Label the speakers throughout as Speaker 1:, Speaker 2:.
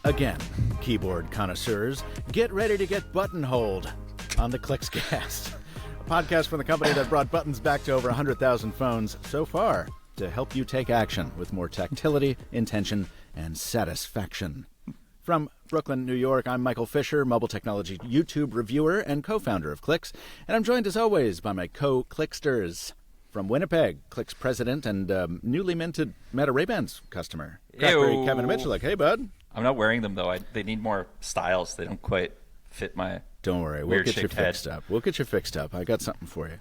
Speaker 1: Again, keyboard connoisseurs, get ready to get buttonholed on the ClicksCast, a podcast from the company that brought buttons back to over 100,000 phones so far to help you take action with more tactility, intention, and satisfaction. From Brooklyn, New York, I'm Michael Fisher, mobile technology YouTube reviewer and co-founder of Clicks, and I'm joined as always by my co-Clicksters. From Winnipeg, Clicks president and newly minted Meta Ray-Bans customer, Crackberry Kevin Mitchell. Hey, bud.
Speaker 2: I'm not wearing them, though. They need more styles. They don't quite fit my
Speaker 1: Don't worry. We'll
Speaker 2: weird
Speaker 1: get you
Speaker 2: shaped head.
Speaker 1: fixed up. We'll get you fixed up. I got something for you.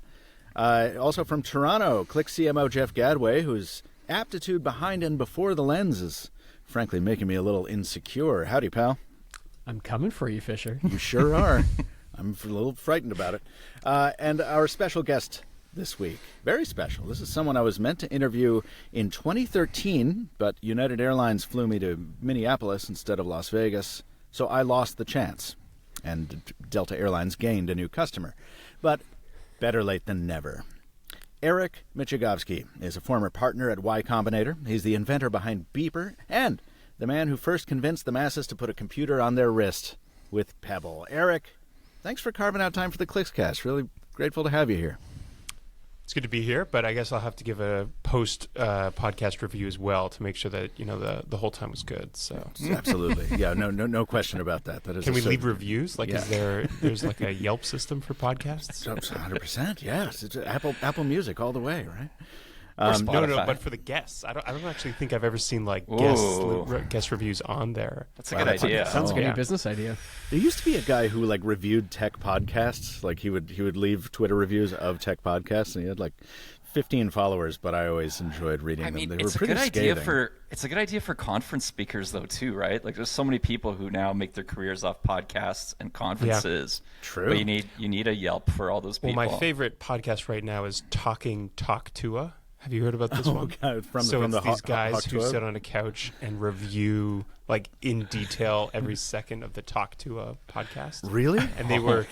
Speaker 1: Also from Toronto, Click CMO Jeff Gadway, whose aptitude behind and before the lens is frankly making me a little insecure. Howdy, pal.
Speaker 3: I'm coming for you, Fisher.
Speaker 1: You sure are. I'm a little frightened about it. And our special guest this week, very special. This is someone I was meant to interview in 2013, but United Airlines flew me to Minneapolis instead of Las Vegas, so I lost the chance, and Delta Airlines gained a new customer. But better late than never. Eric Migicovsky is a former partner at Y Combinator. He's the inventor behind Beeper and the man who first convinced the masses to put a computer on their wrist with Pebble. Eric, thanks for carving out time for the ClicksCast. Really grateful to have you here.
Speaker 4: It's good to be here, but I guess I'll have to give a post podcast review as well to make sure that the whole time was good. So
Speaker 1: Absolutely, yeah, no question about that. That is.
Speaker 4: Can we leave reviews? Like,
Speaker 1: Yeah.
Speaker 4: there's like a Yelp system for podcasts?
Speaker 1: 100%. Yes, it's Apple Music all the way, right?
Speaker 4: No,
Speaker 2: Spotify.
Speaker 4: but for the guests, I don't actually think I've ever seen like
Speaker 2: Ooh.
Speaker 4: guest reviews on there.
Speaker 2: That's a good idea.
Speaker 3: Sounds like a
Speaker 4: Yeah.
Speaker 3: new business idea.
Speaker 1: There used to be a guy who like reviewed tech podcasts. Like he would leave Twitter reviews of tech podcasts, and he had like 15 followers. But I always enjoyed reading
Speaker 2: I
Speaker 1: them.
Speaker 2: mean,
Speaker 1: They were
Speaker 2: it's a
Speaker 1: pretty
Speaker 2: good
Speaker 1: scathing.
Speaker 2: idea for a good idea for conference speakers though too, right? Like there's so many people who now make their careers off podcasts and conferences.
Speaker 1: True.
Speaker 2: But you need a Yelp for all those people.
Speaker 4: Well, my favorite podcast right now is Talking Talk Tua. Have you heard about this one?
Speaker 1: God, from
Speaker 4: So
Speaker 1: the
Speaker 4: it's these guys
Speaker 1: Hawk
Speaker 4: who
Speaker 1: Tour?
Speaker 4: sit on a couch and review like in detail every second of the Talk Tua podcast.
Speaker 1: Really?
Speaker 4: And they were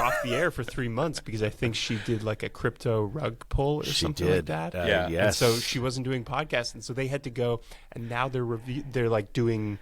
Speaker 4: off the air for 3 months because I think she did like a crypto rug pull or
Speaker 1: She
Speaker 4: something
Speaker 1: did.
Speaker 4: like that.
Speaker 2: Yeah.
Speaker 4: And
Speaker 1: Yes.
Speaker 4: so she wasn't doing podcasts, and so they had to go, and now they're like doing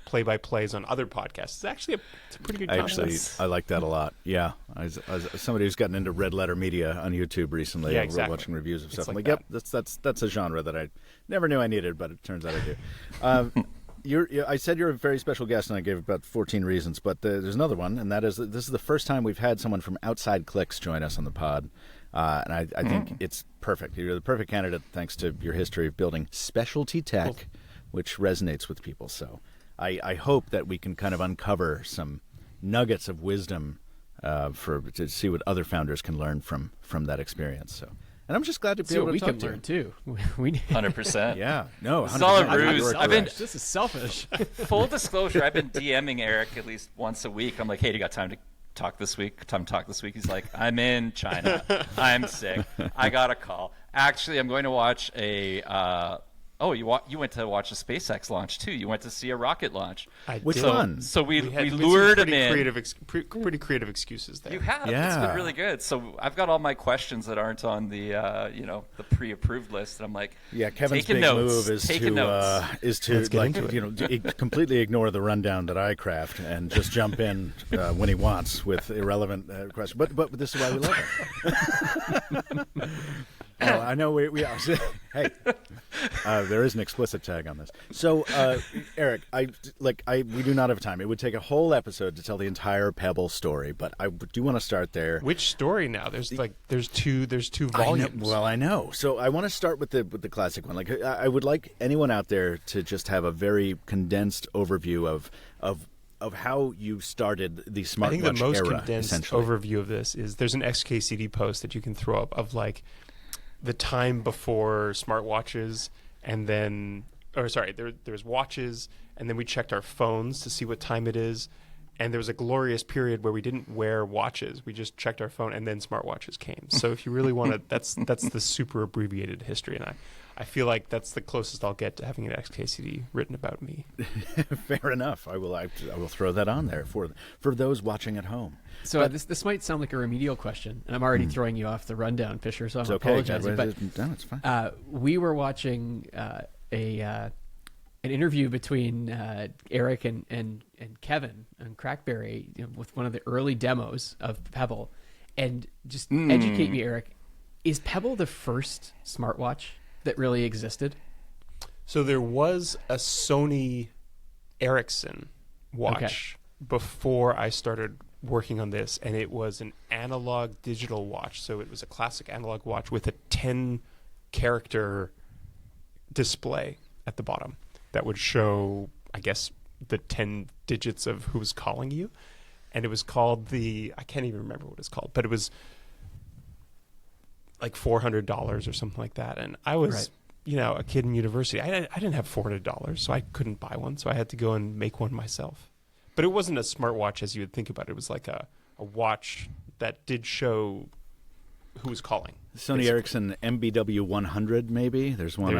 Speaker 4: play-by-plays on other podcasts. It's actually it's a pretty good concept.
Speaker 1: I like that a lot. Yeah, as somebody who's gotten into red letter media on YouTube recently,
Speaker 4: Yeah,
Speaker 1: we're
Speaker 4: exactly.
Speaker 1: watching reviews of
Speaker 4: It's
Speaker 1: stuff. I'm
Speaker 4: like
Speaker 1: like, yep, that's a genre that I never knew I needed, but it turns out I do. I said you're a very special guest, and I gave about 14 reasons, but there's another one, and that is that this is the first time we've had someone from outside Clicks join us on the pod, and I think it's perfect. You're the perfect candidate thanks to your history of building specialty tech, which resonates with people. So I hope that we can kind of uncover some nuggets of wisdom to see what other founders can learn from that experience. So. And I'm just glad to be
Speaker 3: See
Speaker 1: able
Speaker 3: what
Speaker 1: to
Speaker 3: we
Speaker 1: talk
Speaker 3: can
Speaker 1: to
Speaker 3: learn
Speaker 1: you.
Speaker 3: too. We need
Speaker 2: 100%.
Speaker 1: Yeah, no,
Speaker 2: This is all a
Speaker 1: 100%.
Speaker 2: ruse.
Speaker 1: You are
Speaker 2: I've been-
Speaker 1: correct.
Speaker 3: This is selfish.
Speaker 2: Full disclosure, I've been DMing Eric at least once a week. I'm like, hey, do you got time to talk this week? Time to talk this week? He's like, I'm in China. I'm sick. I got a call. Actually, I'm going to watch a you went to watch a SpaceX launch too. You went to see a rocket launch.
Speaker 1: Which
Speaker 4: did.
Speaker 1: one?
Speaker 2: So we
Speaker 4: had some
Speaker 2: lured him
Speaker 4: pretty
Speaker 2: in.
Speaker 4: pretty creative excuses there.
Speaker 2: You have. It's
Speaker 1: Yeah.
Speaker 2: been really good. So I've got all my questions that aren't on the the pre-approved list, and I'm like,
Speaker 1: Yeah, Kevin's
Speaker 2: taking
Speaker 1: big
Speaker 2: notes,
Speaker 1: move is
Speaker 2: taking notes.
Speaker 4: get
Speaker 1: like
Speaker 4: into it.
Speaker 1: completely ignore the rundown that I craft and just jump in when he wants with irrelevant questions. But this is why we love it. Oh, I know we are. Hey, there is an explicit tag on this. So, Eric, we do not have time. It would take a whole episode to tell the entire Pebble story, but I do want to start there.
Speaker 4: Which story now? There's two
Speaker 1: I
Speaker 4: volumes.
Speaker 1: know, well, I know. So I want to start with the classic one. Like, I would like anyone out there to just have a very condensed overview of how you started the smartwatch
Speaker 4: I think the most
Speaker 1: era,
Speaker 4: condensed
Speaker 1: essentially.
Speaker 4: overview of this is there's an XKCD post that you can throw up of like the time before smartwatches, and then there's watches, and then we checked our phones to see what time it is, and there was a glorious period where we didn't wear watches. We just checked our phone, and then smartwatches came. So if you really want to, that's the super abbreviated history, and I feel like that's the closest I'll get to having an XKCD written about me.
Speaker 1: Fair enough. I will throw that on there for those watching at home.
Speaker 3: So this might sound like a remedial question, and I'm already throwing you off the rundown, Fisher. So I'm
Speaker 1: It's okay.
Speaker 3: apologizing. But
Speaker 1: No, it's fine.
Speaker 3: we were watching a an interview between Eric and Kevin on Crackberry, with one of the early demos of Pebble. And just educate me, Eric. Is Pebble the first smartwatch that really existed?
Speaker 4: So there was a Sony Ericsson watch before I started working on this, and it was an analog digital watch. So it was a classic analog watch with a 10-character display at the bottom that would show, I guess, the 10 digits of who was calling you. And it was called I can't even remember what it's called, but it was like $400 or something like that. And I was, a kid in university. I didn't have $400, so I couldn't buy one. So I had to go and make one myself. But it wasn't a smartwatch as you would think about it. It was like a watch that did show who was calling.
Speaker 1: Sony Ericsson MBW 100, maybe. There's one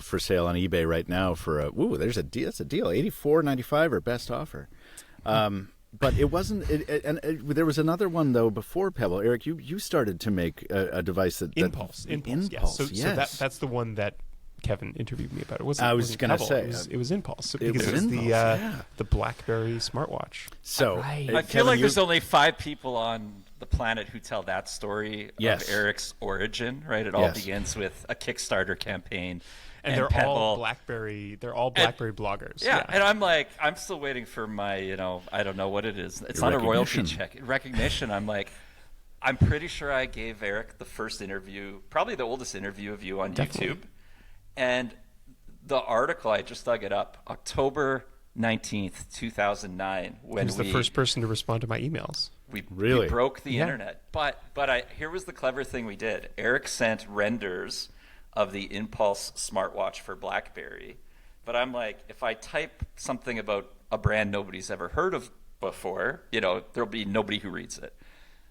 Speaker 1: for sale on eBay right now for there's a deal. That's a deal. $84.95 or best offer. But it wasn't. There was another one though before Pebble. Eric, you started to make a device that
Speaker 4: Impulse.
Speaker 1: Impulse.
Speaker 4: So that's the one that Kevin interviewed me about. It wasn't.
Speaker 1: I was going to say
Speaker 4: it was Impulse
Speaker 1: it
Speaker 4: because
Speaker 1: was
Speaker 4: the BlackBerry smartwatch.
Speaker 1: So
Speaker 2: I feel
Speaker 1: Kevin,
Speaker 2: like there's only 5 people on the planet who tell that story of Eric's origin. Right? It all begins with a Kickstarter campaign.
Speaker 4: And they're
Speaker 2: Pebble.
Speaker 4: all BlackBerry. They're all BlackBerry bloggers.
Speaker 2: Yeah, and I'm still waiting for my, I don't know what it is. It's not a royalty check. Recognition. I'm pretty sure I gave Eric the first interview, probably the oldest interview of you on YouTube. And the article, I just dug it up, October 19th, 2009. When
Speaker 4: he was the first person to respond to my emails.
Speaker 2: We broke the internet. But here was the clever thing we did. Eric sent renders of the Impulse smartwatch for BlackBerry. But I'm like, if I type something about a brand nobody's ever heard of before, there'll be nobody who reads it.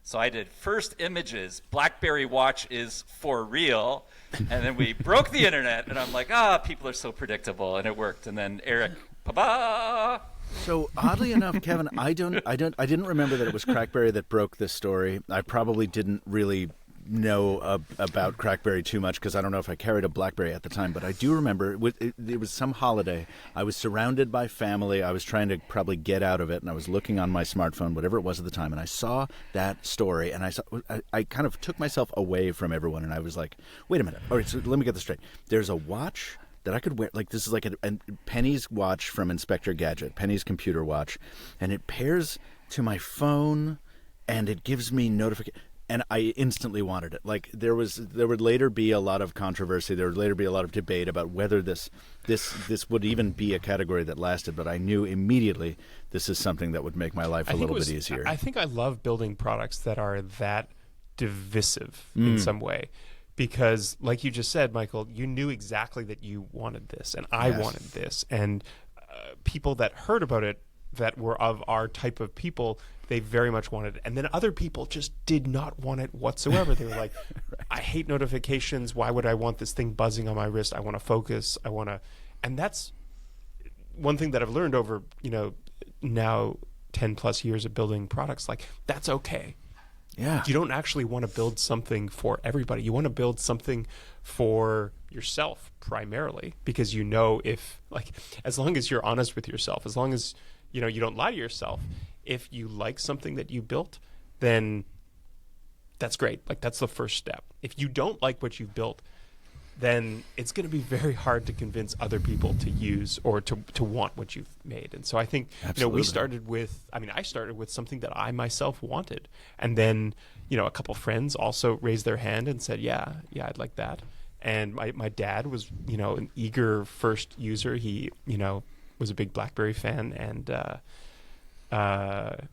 Speaker 2: So I did first images, BlackBerry watch is for real. And then we broke the internet, and I'm like, people are so predictable, and it worked. And then Eric, ba-ba!
Speaker 1: So oddly enough, Kevin, I didn't remember that it was Crackberry that broke this story. I probably didn't really know about Crackberry too much because I don't know if I carried a BlackBerry at the time, but I do remember it was some holiday. I was surrounded by family. I was trying to probably get out of it, and I was looking on my smartphone, whatever it was at the time, and I saw that story, and I kind of took myself away from everyone, and I was like, wait a minute. All right, so let me get this straight. There's a watch that I could wear, like this is like a Penny's watch from Inspector Gadget, Penny's computer watch, and it pairs to my phone, and it gives me notification. And I instantly wanted it. Like there would later be a lot of controversy. There would later be a lot of debate about whether this would even be a category that lasted. But I knew immediately this is something that would make my life a little bit easier.
Speaker 4: I think I love building products that are that divisive in some way, because, like you just said, Michael, you knew exactly that you wanted this, and I wanted this, and people that heard about it that were of our type of people, they very much wanted it. And then other people just did not want it whatsoever. They were like, I hate notifications. Why would I want this thing buzzing on my wrist? I want to focus. And that's one thing that I've learned over, now 10 plus years of building products. Like, that's okay.
Speaker 1: Yeah.
Speaker 4: You don't actually want to build something for everybody. You want to build something for yourself primarily, because if, like, as long as you're honest with yourself, as long as you don't lie to yourself, if you like something that you built, then that's great. Like, that's the first step. If you don't like what you've built, then it's going to be very hard to convince other people to use or to want what you've made. And so I think I started with something that I myself wanted, and then a couple friends also raised their hand and said, yeah, I'd like that. And my dad was an eager first user. He was a big BlackBerry fan and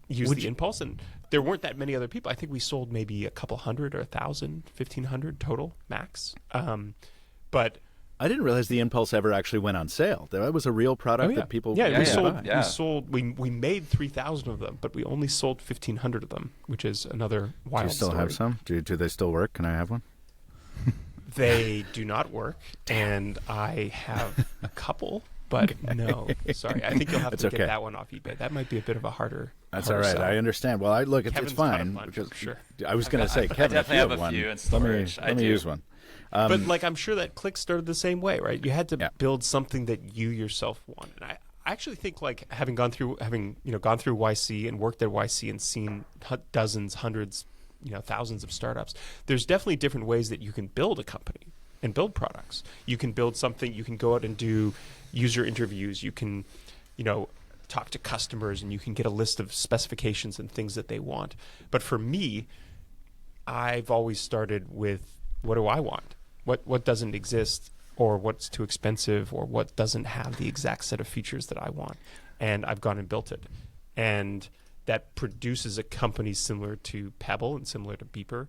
Speaker 4: used the Impulse, and there weren't that many other people. I think we sold maybe a couple hundred or 1,000, 1,500 total max. But
Speaker 1: I didn't realize the Impulse ever actually went on sale. That was a real product that people
Speaker 4: we made 3,000 of them, but we only sold 1,500 of them, which is another wild story.
Speaker 1: Do you still have some? Do they still work? Can I have one?
Speaker 4: They do not work, and I have a couple. But no, sorry. I think you'll have to get that one off eBay. That might be a bit of a harder.
Speaker 1: That's all right.
Speaker 4: Sell.
Speaker 1: I understand. Well, it's fine.
Speaker 4: Because,
Speaker 1: I was going to say, Kevin,
Speaker 2: I definitely
Speaker 1: if you
Speaker 2: have a
Speaker 1: one,
Speaker 2: few in storage.
Speaker 1: let me use one.
Speaker 4: But like, I'm sure that Click started the same way, right? You had to
Speaker 1: Yeah.
Speaker 4: build something that you yourself want. And I actually think, like, having gone through YC and worked at YC and seen dozens, hundreds, thousands of startups, there's definitely different ways that you can build a company and build products. You can build something. You can go out and do user interviews. You can, talk to customers, and you can get a list of specifications and things that they want. But for me, I've always started with, what do I want? What doesn't exist, or what's too expensive, or what doesn't have the exact set of features that I want? And I've gone and built it. And that produces a company similar to Pebble and similar to Beeper.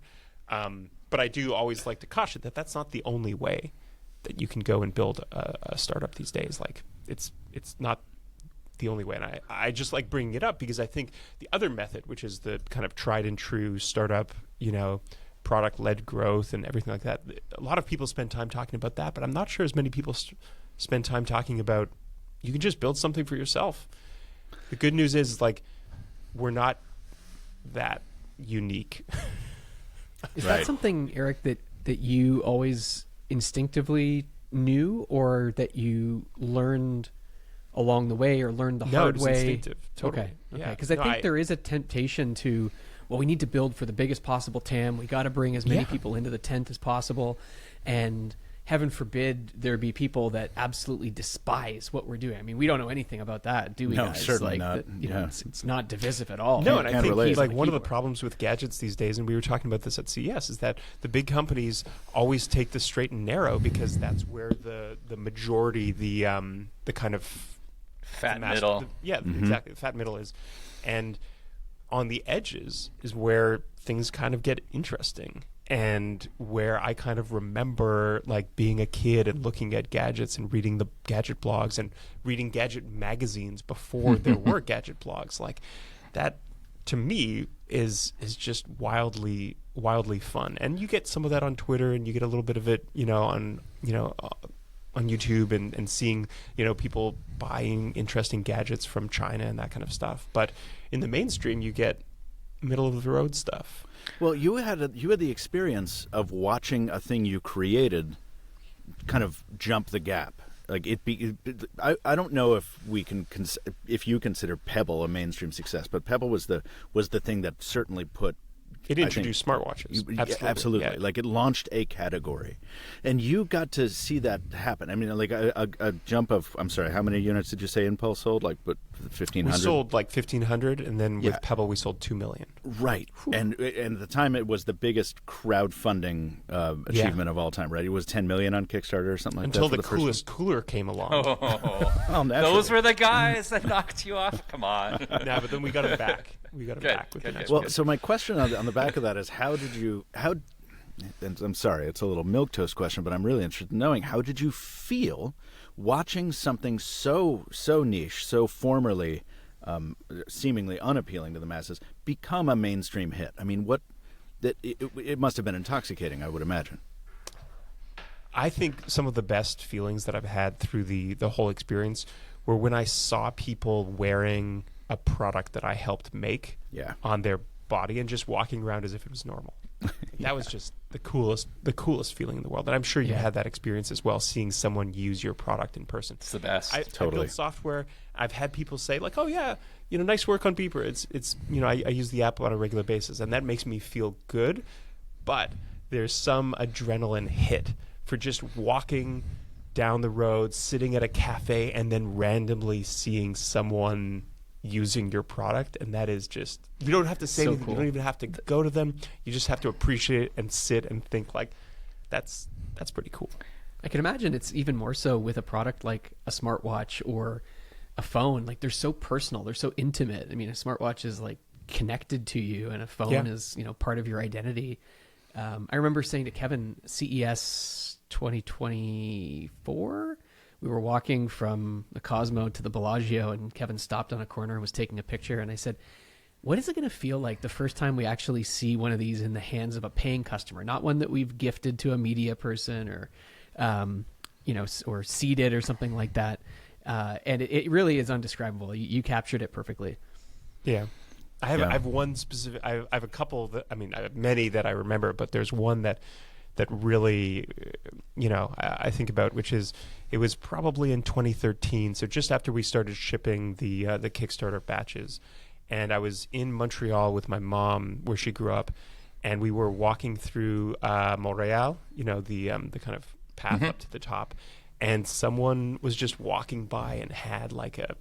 Speaker 4: But I do always like to caution that that's not the only way that you can go and build a startup these days. Like, it's not the only way. And I just like bringing it up because I think the other method, which is the kind of tried and true startup, product-led growth and everything like that, a lot of people spend time talking about that, but I'm not sure as many people spend time talking about you can just build something for yourself. The good news is, like, we're not that unique.
Speaker 3: Is
Speaker 1: Right.
Speaker 3: that something, Eric, that you always instinctively knew, or that you learned along the way, or learned the hard
Speaker 4: it was
Speaker 3: way?
Speaker 4: instinctive. Totally.
Speaker 3: Okay.
Speaker 4: Yeah.
Speaker 3: Because I think there is a temptation to, well, we need to build for the biggest possible TAM. We got to bring as many people into the tent as possible, and heaven forbid there be people that absolutely despise what we're doing. I mean, we don't know anything about that, do we?
Speaker 1: No,
Speaker 3: guys?
Speaker 1: certainly
Speaker 3: like,
Speaker 1: not.
Speaker 3: It's not divisive at all.
Speaker 4: No, and I
Speaker 1: Can't
Speaker 4: think
Speaker 1: relate.
Speaker 4: like one of the
Speaker 3: keyboard.
Speaker 4: problems with gadgets these days, and we were talking about this at CES, is that the big companies always take the straight and narrow because that's where the majority, the kind of
Speaker 2: Fat middle.
Speaker 4: Exactly, the fat middle is, and on the edges is where things kind of get interesting. And where I kind of remember, like, being a kid and looking at gadgets and reading the gadget blogs and reading gadget magazines before there were gadget blogs. Like, that, to me, is just wildly fun. And you get some of that on Twitter, and you get a little bit of it, on YouTube, and seeing, people buying interesting gadgets from China and that kind of stuff. But in the mainstream, you get middle of the road stuff.
Speaker 1: Well, you had the experience of watching a thing you created kind of jump the gap. Like, I don't know if we can if you consider Pebble a mainstream success, but Pebble was the thing that certainly put.
Speaker 4: It introduced smartwatches.
Speaker 1: Absolutely.
Speaker 4: Yeah.
Speaker 1: Like, it launched a category, and you got to see that happen. I mean, like a jump of, I'm sorry, how many units did you say Impulse sold? Like, but 1,500.
Speaker 4: We sold like 1,500, and then with Pebble we sold 2 million.
Speaker 1: Right, and at the time it was the biggest crowdfunding achievement of all time. Right, it was 10 million on Kickstarter or something like
Speaker 4: Until
Speaker 1: that.
Speaker 4: the coolest cooler came along.
Speaker 2: Oh,
Speaker 1: Naturally.
Speaker 2: those were the guys that knocked you off. Come on.
Speaker 4: Nah, but then we got it back. We got it
Speaker 2: Good,
Speaker 4: back with
Speaker 2: good,
Speaker 4: the next
Speaker 2: good.
Speaker 1: Well,
Speaker 4: one.
Speaker 1: so my question on the back of that is, and I'm sorry, it's a little milquetoast question, but I'm really interested in knowing, how did you feel watching something so niche, so formerly seemingly unappealing to the masses, become a mainstream hit? I mean, it must have been intoxicating, I would imagine.
Speaker 4: I think some of the best feelings that I've had through the whole experience were when I saw people wearing a product that I helped make on their body and just walking around as if it was normal. That was just the coolest feeling in the world. And I'm sure you had that experience as well, seeing someone use your product in person.
Speaker 2: It's the best.
Speaker 4: I built software. I've had people say, like, "Oh yeah, nice work on Beeper." It's I use the app on a regular basis, and that makes me feel good. But there's some adrenaline hit for just walking down the road, sitting at a cafe, and then randomly seeing someone using your product, and that is just, you don't have to say anything.
Speaker 3: Cool.
Speaker 4: You don't even have to go to them. You just have to appreciate it and sit and think, like, that's pretty cool.
Speaker 3: I can imagine it's even more so with a product like a smartwatch or a phone. Like, they're so personal, they're so intimate. I mean, a smartwatch is like connected to you, and a phone is part of your identity. I remember saying to Kevin, CES 2024, we were walking from the Cosmo to the Bellagio, and Kevin stopped on a corner and was taking a picture, and I said, what is it going to feel like the first time we actually see one of these in the hands of a paying customer, not one that we've gifted to a media person or or seeded or something like that? And it really is undescribable. You captured it perfectly.
Speaker 4: Yeah. I have one specific. I have a couple that, I have many that I remember, but there's one that that really, I think about, which is it was probably in 2013, so just after we started shipping the Kickstarter batches, and I was in Montreal with my mom, where she grew up, and we were walking through Montreal, the kind of path up to the top, and someone was just walking by and had like a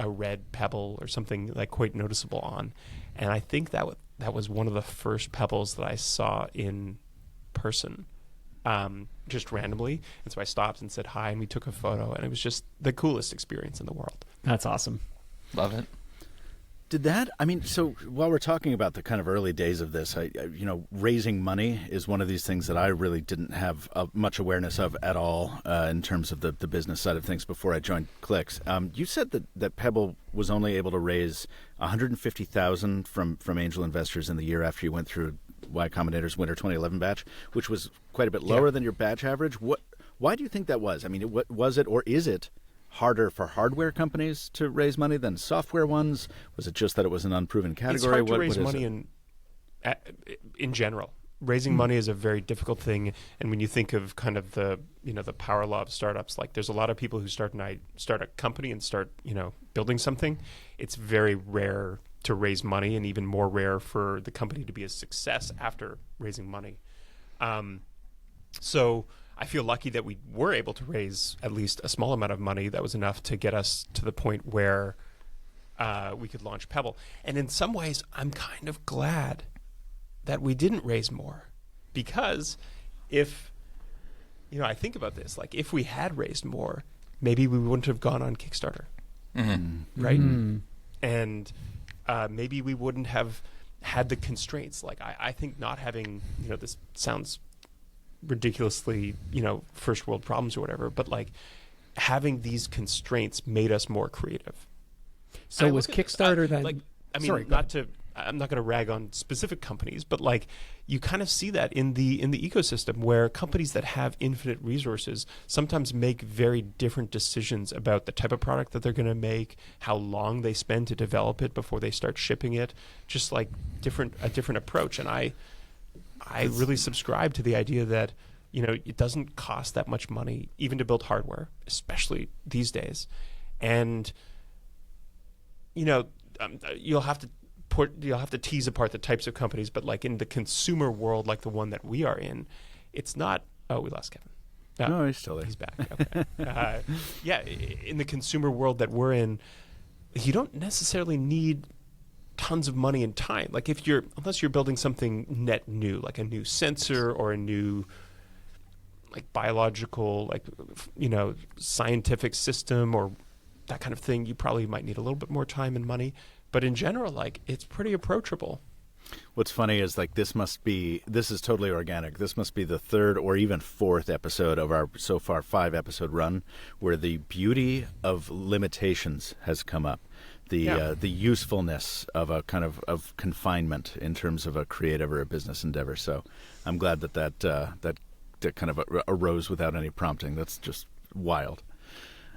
Speaker 4: red Pebble or something like quite noticeable on, and I think that was one of the first Pebbles that I saw in person, just randomly. And so I stopped and said hi, and we took a photo, and it was just the coolest experience in the world.
Speaker 3: That's awesome.
Speaker 2: Love it.
Speaker 1: Did that? I mean, so while we're talking about the kind of early days of this, raising money is one of these things that I really didn't have much awareness of at all in terms of the business side of things before I joined Clicks. You said that Pebble was only able to raise $150,000 from angel investors in the year after you went through Y Combinator's Winter 2011 batch, which was quite a bit lower than your batch average. Why do you think that was? I mean, was it or is it harder for hardware companies to raise money than software ones? Was it just that it was an unproven category?
Speaker 4: It's hard to raise money in general. Raising money is a very difficult thing, and when you think of kind of the power law of startups, like there's a lot of people who start a company and start building something. It's very rare to raise money, and even more rare for the company to be a success after raising money. So I feel lucky that we were able to raise at least a small amount of money that was enough to get us to the point where we could launch Pebble. And in some ways, I'm kind of glad that we didn't raise more, because if, I think about this, like if we had raised more, maybe we wouldn't have gone on Kickstarter, right? And maybe we wouldn't have had the constraints. Like I think not having, this sounds ridiculously, first world problems or whatever, but like having these constraints made us more creative.
Speaker 3: So was Kickstarter then?
Speaker 4: I'm not going to rag on specific companies, but like you kind of see that in the ecosystem, where companies that have infinite resources sometimes make very different decisions about the type of product that they're going to make, how long they spend to develop it before they start shipping it, just like a different approach. And I really subscribe to the idea that it doesn't cost that much money even to build hardware, especially these days, and you'll have to tease apart the types of companies, but like in the consumer world, like the one that we are in, it's not. Oh, we lost Kevin.
Speaker 1: No, he's still there.
Speaker 4: He's back. Okay. In the consumer world that we're in, you don't necessarily need tons of money and time. Like unless you're building something net new, like a new sensor or a new like biological, like scientific system or that kind of thing, you probably might need a little bit more time and money. But in general, like it's pretty approachable.
Speaker 1: What's funny is like this is totally organic. This must be the third or even fourth episode of our so far 5-episode run where the beauty of limitations has come up. The usefulness of a kind of confinement in terms of a creative or a business endeavor. So I'm glad that kind of arose without any prompting. That's just wild.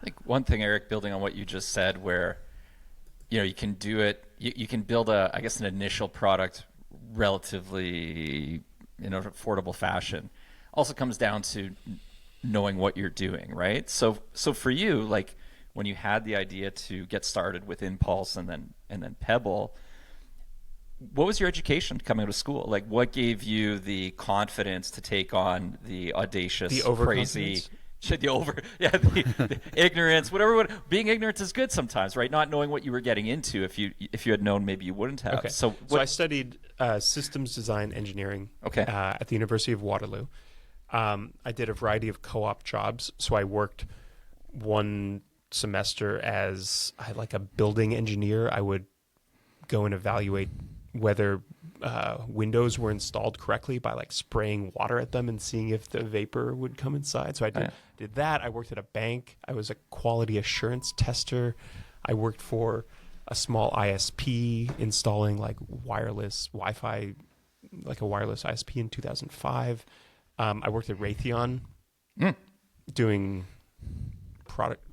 Speaker 2: I think one thing, Eric, building on what you just said, where you can do it, you can build an initial product relatively in an affordable fashion. Also comes down to knowing what you're doing, right? So for you, like when you had the idea to get started with Impulse and then Pebble, what was your education coming out of school? Like what gave you the confidence to take on the audacious, crazy, the ignorance, whatever. Being ignorant is good sometimes, right? Not knowing what you were getting into. If you had known, maybe you wouldn't have.
Speaker 4: Okay. So I studied systems design engineering at the University of Waterloo. I did a variety of co-op jobs. So I worked one semester as like a building engineer. I would go and evaluate whether windows were installed correctly by like spraying water at them and seeing if the vapor would come inside. So I did that. I worked at a bank. I was a quality assurance tester. I worked for a small ISP installing like wireless Wi-Fi, like a wireless ISP in 2005. I worked at Raytheon doing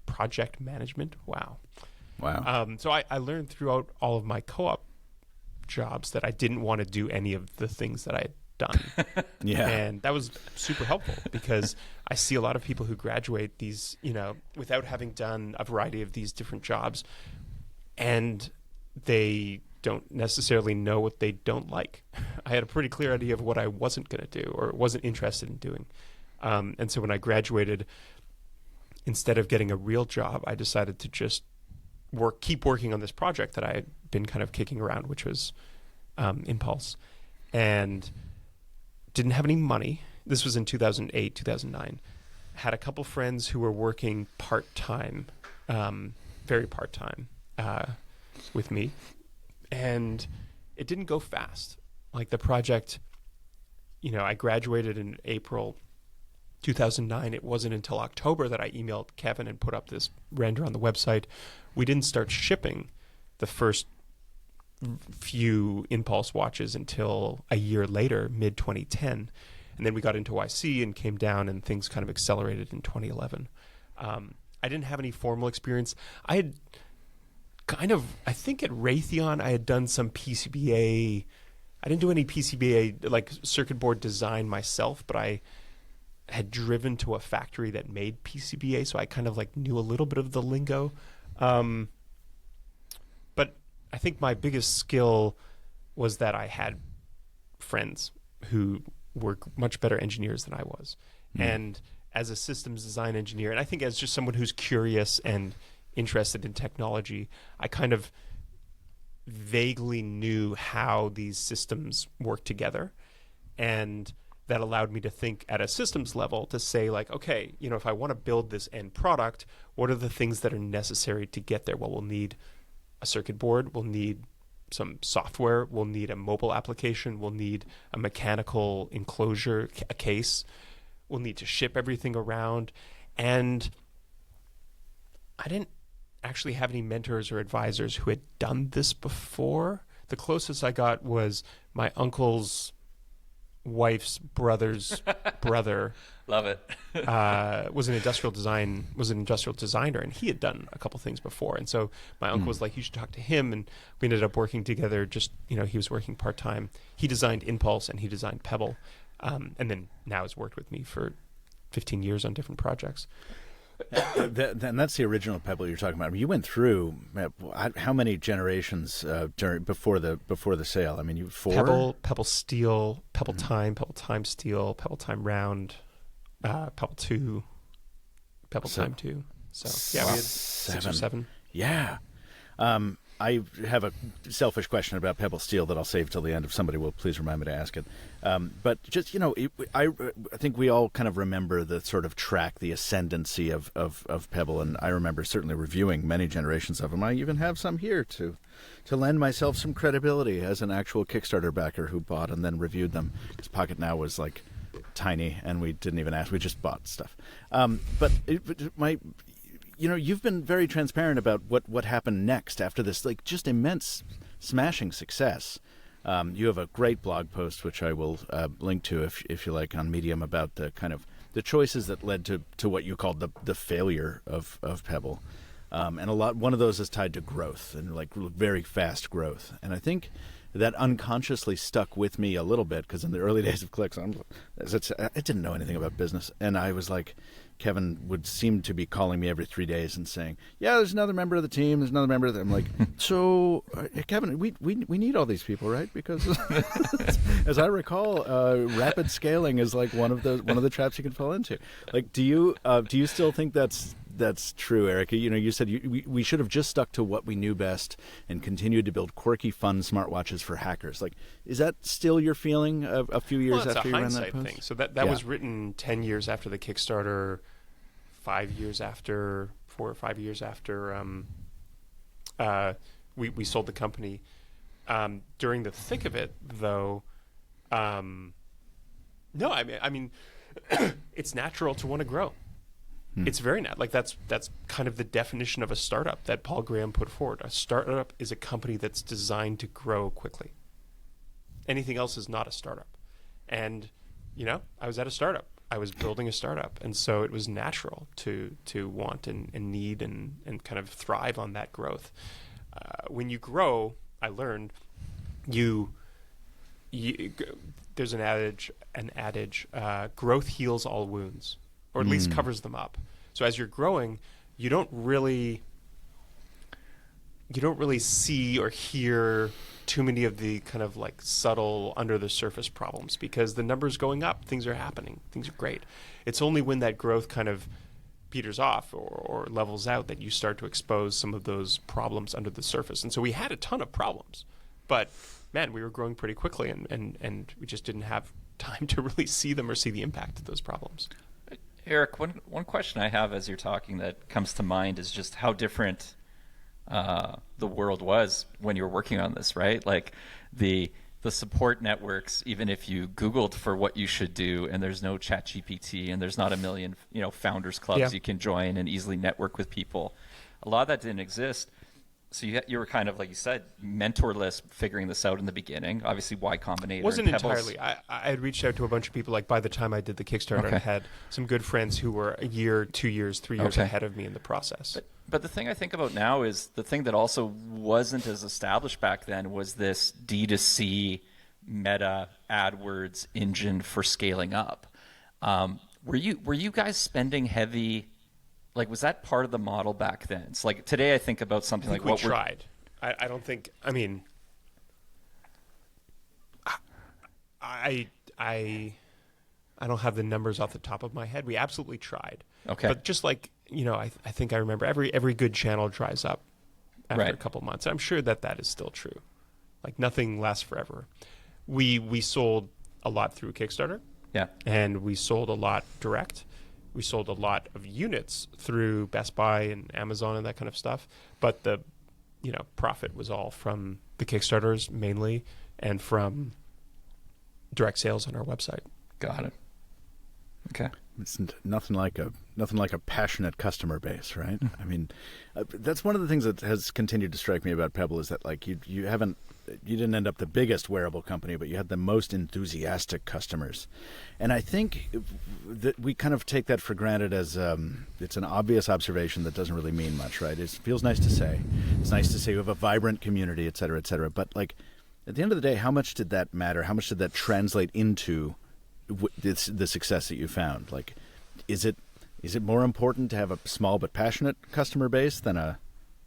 Speaker 4: project management. Wow. So I learned throughout all of my co-op jobs that I didn't want to do any of the things that I done.
Speaker 1: Yeah.
Speaker 4: And that was super helpful because I see a lot of people who graduate these, without having done a variety of these different jobs, and they don't necessarily know what they don't like. I had a pretty clear idea of what I wasn't going to do or wasn't interested in doing. And so when I graduated, instead of getting a real job, I decided to just keep working on this project that I had been kind of kicking around, which was Impulse. And didn't have any money. This was in 2008, 2009. Had a couple friends who were working part-time, very part-time, with me. And it didn't go fast. Like the project, I graduated in April 2009. It wasn't until October that I emailed Kevin and put up this render on the website. We didn't start shipping the first few Impulse watches until a year later, mid 2010. And then we got into YC and came down, and things kind of accelerated in 2011. I didn't have any formal experience. I had I think at Raytheon, I had done some PCBA. I didn't do any PCBA, like circuit board design myself, but I had driven to a factory that made PCBA, so I kind of like knew a little bit of the lingo. But I think my biggest skill was that I had friends who were much better engineers than I was. And as a systems design engineer, and I think as just someone who's curious and interested in technology, I kind of vaguely knew how these systems work together. And that allowed me to think at a systems level to say, like, okay, if I want to build this end product, what are the things that are necessary to get there? Well, we'll need a circuit board, we'll need some software, we'll need a mobile application, we'll need a mechanical enclosure, a case, we'll need to ship everything around. And I didn't actually have any mentors or advisors who had done this before. The closest I got was my uncle's wife's brother's brother.
Speaker 2: Love it.
Speaker 4: was an industrial designer, and he had done a couple things before. And so my uncle was like, you should talk to him. And we ended up working together. Just, he was working part-time. He designed Impulse and he designed Pebble. And then now has worked with me for 15 years on different projects.
Speaker 1: And that's the original Pebble you're talking about. I mean, you went through how many generations before the sale? I mean, you 4?
Speaker 4: Pebble Steel, Pebble Time Steel, Pebble Time Round, Pebble 2, Pebble Time 2. So yeah, we had 6 or 7.
Speaker 1: Yeah. I have a selfish question about Pebble Steel that I'll save till the end if somebody will please remind me to ask it. But just, I think we all kind of remember the sort of track, the ascendancy of Pebble, and I remember certainly reviewing many generations of them. I even have some here to lend myself some credibility as an actual Kickstarter backer who bought and then reviewed them, because Pocket Now was like tiny and we didn't even ask, we just bought stuff. You've been very transparent about what happened next after this, like, just immense smashing success. You have a great blog post, which I will link to if you like, on Medium, about the kind of the choices that led to what you called the failure of Pebble. And one of those is tied to growth and like very fast growth. And I think that unconsciously stuck with me a little bit, because in the early days of Clicks, I didn't know anything about business. And I was like, Kevin would seem to be calling me every 3 days and saying, yeah, there's another member of the team. There's another member of the... I'm like, so, Kevin, we need all these people, right? Because as I recall, rapid scaling is like one of the traps you can fall into. Like, do you still think that's true, Eric? You said we should have just stuck to what we knew best and continued to build quirky, fun smartwatches for hackers. Like, is that still your feeling a few years after you ran that post?
Speaker 4: Thing. So that was written 10 years after the Kickstarter, 4 or 5 years after we sold the company. During the thick of it, though, no, I mean, it's natural to want to grow. It's very like that's kind of the definition of a startup that Paul Graham put forward. A startup is a company that's designed to grow quickly. Anything else is not a startup. And I was at a startup. I was building a startup, and so it was natural to want and need and kind of thrive on that growth. When you grow, I learned there's an adage, growth heals all wounds, or at least covers them up. So as you're growing, you don't really see or hear too many of the kind of like subtle under the surface problems, because the numbers going up, things are happening, things are great. It's only when that growth kind of peters off or levels out that you start to expose some of those problems under the surface. And so we had a ton of problems, but man, we were growing pretty quickly, and we just didn't have time to really see them or see the impact of those problems.
Speaker 2: Eric, one question I have as you're talking that comes to mind is just how different the world was when you were working on this, right? Like the support networks, even if you Googled for what you should do and there's no ChatGPT and there's not a million, founders clubs you can join and easily network with people. A lot of that didn't exist. So you were kind of, like you said, mentorless figuring this out in the beginning. Obviously, Y Combinator.
Speaker 4: Wasn't
Speaker 2: and Pebbles.
Speaker 4: entirely. I had reached out to a bunch of people. Like by the time I did the Kickstarter, I had some good friends who were a year, 2 years, 3 years ahead of me in the process.
Speaker 2: But the thing I think about now is the thing that also wasn't as established back then was this D2C Meta AdWords engine for scaling up. Were you guys spending heavy? Like, was that part of the model back then? It's like today I think about something like what
Speaker 4: we tried. I don't think. I mean, I don't have the numbers off the top of my head. We absolutely tried.
Speaker 2: Okay.
Speaker 4: But just like I think I remember every good channel dries up after a couple months. I'm sure that is still true. Like nothing lasts forever. We sold a lot through Kickstarter.
Speaker 2: Yeah.
Speaker 4: And we sold a lot direct. We sold a lot of units through Best Buy and Amazon and that kind of stuff. But the profit was all from the Kickstarters mainly and from direct sales on our website.
Speaker 2: Got it. Okay.
Speaker 1: It's nothing like a passionate customer base, right? I mean, that's one of the things that has continued to strike me about Pebble is that like you didn't end up the biggest wearable company, but you had the most enthusiastic customers, and I think that we kind of take that for granted as it's an obvious observation that doesn't really mean much, right? It feels nice to say. It's nice to say you have a vibrant community, et cetera, but like at the end of the day, how much did that matter? How much did that translate into the success that you found? Like, is it more important to have a small but passionate customer base than a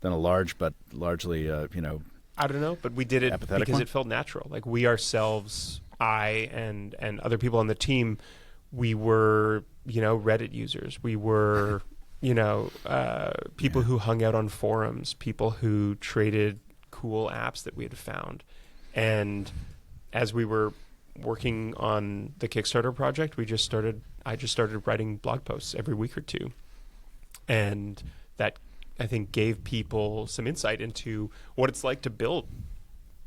Speaker 1: large but largely
Speaker 4: I don't know, but we did it because it felt natural. Like we ourselves, I and other people on the team, we were Reddit users. We were people who hung out on forums, people who traded cool apps that we had found, and as we were working on the Kickstarter project, I just started writing blog posts every week or two. And that, I think, gave people some insight into what it's like to build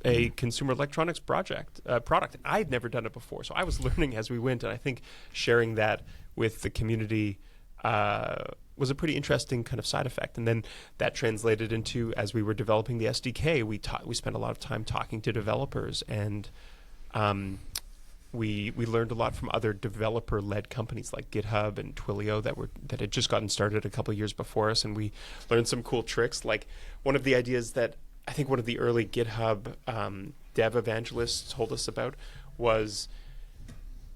Speaker 4: a consumer electronics product. I'd never done it before, so I was learning as we went, and I think sharing that with the community was a pretty interesting kind of side effect. And then that translated into, as we were developing the SDK, we spent a lot of time talking to developers, and we learned a lot from other developer-led companies like GitHub and Twilio that had just gotten started a couple of years before us, and we learned some cool tricks. Like one of the ideas that I think one of the early GitHub dev evangelists told us about was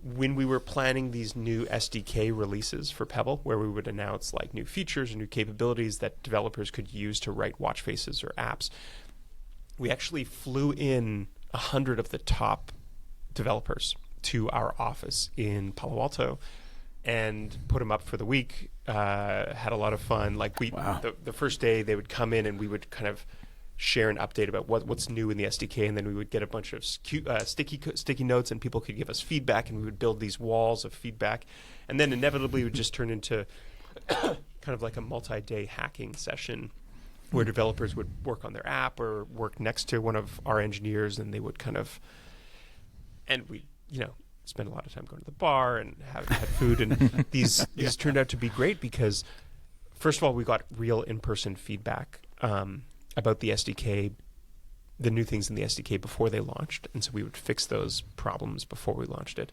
Speaker 4: when we were planning these new SDK releases for Pebble, where we would announce like new features and new capabilities that developers could use to write watch faces or apps. We actually flew in 100 of the top developers to our office in Palo Alto and put them up for the week. Had a lot of fun. Like the first day they would come in and we would kind of share an update about what's new in the SDK, and then we would get a bunch of sticky notes, and people could give us feedback, and we would build these walls of feedback, and then inevitably it would just turn into kind of like a multi-day hacking session where developers would work on their app or work next to one of our engineers, and they would kind of, and we spend a lot of time going to the bar and had food, and these turned out to be great because first of all we got real in-person feedback about the SDK, the new things in the SDK before they launched, and so we would fix those problems before we launched it.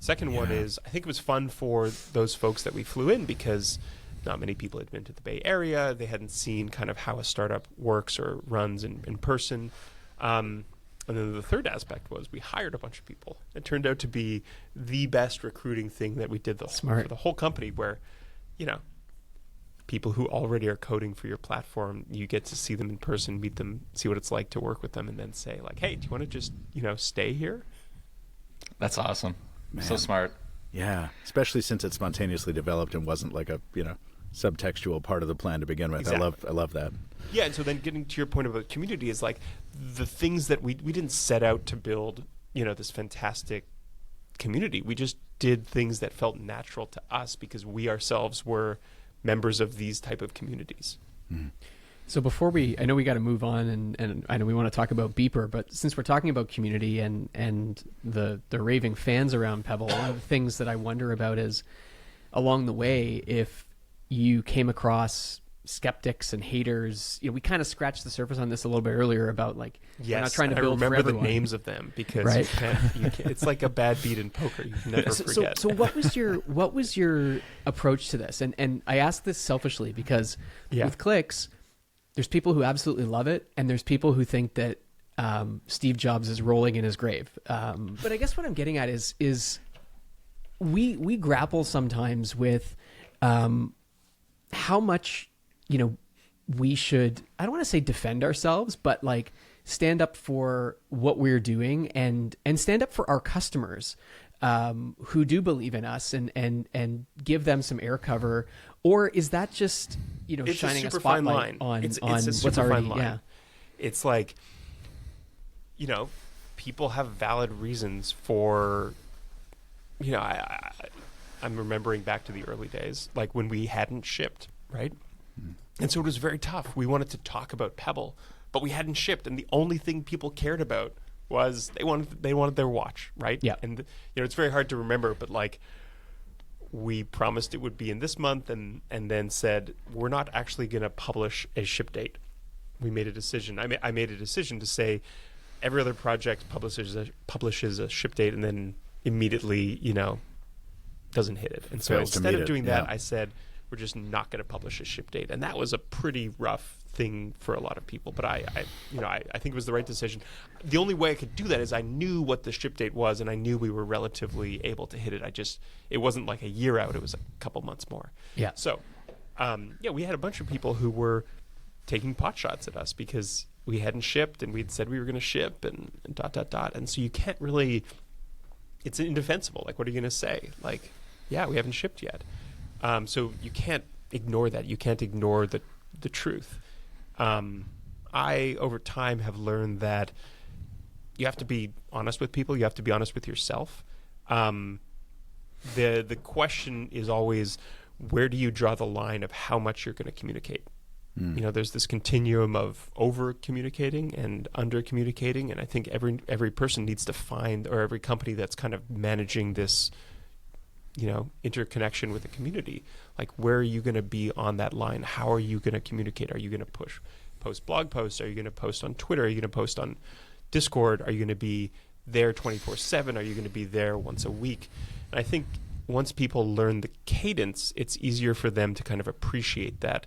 Speaker 4: Second one is, I think it was fun for those folks that we flew in because not many people had been to the Bay Area. They hadn't seen kind of how a startup works or runs in person. And then the third aspect was we hired a bunch of people. It turned out to be the best recruiting thing that we did for the whole company, where, people who already are coding for your platform, you get to see them in person, meet them, see what it's like to work with them, and then say like, hey, do you want to just, stay here?
Speaker 2: That's awesome.
Speaker 1: Man.
Speaker 2: So smart.
Speaker 1: Yeah, especially since it spontaneously developed and wasn't like a, subtextual part of the plan to begin with.
Speaker 4: Exactly.
Speaker 1: I love that.
Speaker 4: Yeah, and so then getting to your point about community is like the things that we didn't set out to build, this fantastic community. We just did things that felt natural to us because we ourselves were members of these type of communities.
Speaker 3: So before I know we got to move on, and I know we want to talk about Beeper, but since we're talking about community and the raving fans around Pebble, one of the things that I wonder about is along the way, if you came across skeptics and haters, we kind of scratched the surface on this a little bit earlier about like, we're not trying to build for everyone.
Speaker 4: I remember the names of them because
Speaker 3: right?
Speaker 4: you can't, it's like a bad beat in poker. You can never forget.
Speaker 3: So what was your approach to this? And I ask this selfishly because with Clicks, there's people who absolutely love it, and there's people who think that Steve Jobs is rolling in his grave. But I guess what I'm getting at is we grapple sometimes with how much we should, I don't want to say defend ourselves, but like stand up for what we're doing and stand up for our customers who do believe in us and give them some air cover. Or is that just,
Speaker 4: it's
Speaker 3: shining a
Speaker 4: fine
Speaker 3: spotlight
Speaker 4: line.
Speaker 3: on
Speaker 4: It's a
Speaker 3: what's
Speaker 4: super
Speaker 3: already,
Speaker 4: fine line.
Speaker 3: yeah.
Speaker 4: It's like, people have valid reasons for, I'm remembering back to the early days, like when we hadn't shipped, right? And so it was very tough. We wanted to talk about Pebble, but we hadn't shipped, and the only thing people cared about was they wanted their watch, right?
Speaker 3: Yeah.
Speaker 4: And it's very hard to remember, but like we promised it would be in this month, and then said we're not actually going to publish a ship date. We made a decision. I made a decision to say every other project publishes a ship date, and then immediately doesn't hit it. And so instead of doing that, I said we're just not going to publish a ship date, and that was a pretty rough thing for a lot of people. But I think it was the right decision. The only way I could do that is I knew what the ship date was, and I knew we were relatively able to hit it. It wasn't like a year out; it was a couple months more.
Speaker 3: Yeah.
Speaker 4: So, we had a bunch of people who were taking pot shots at us because we hadn't shipped, and we'd said we were going to ship, and ... And so you can't really. It's indefensible. Like, what are you going to say? Like, yeah, we haven't shipped yet. So you can't ignore that. You can't ignore the truth. I, over time, have learned that you have to be honest with people. You have to be honest with yourself. The question is always, where do you draw the line of how much you're going to communicate? There's this continuum of over communicating and under communicating, and I think every person needs to find, or every company that's kind of managing this interconnection with the community, like where are you going to be on that line? How are you going to communicate? Are you going to post blog posts? Are you going to post on Twitter? Are you going to post on Discord? Are you going to be there 24/7? Are you going to be there once a week? And I think once people learn the cadence, it's easier for them to kind of appreciate that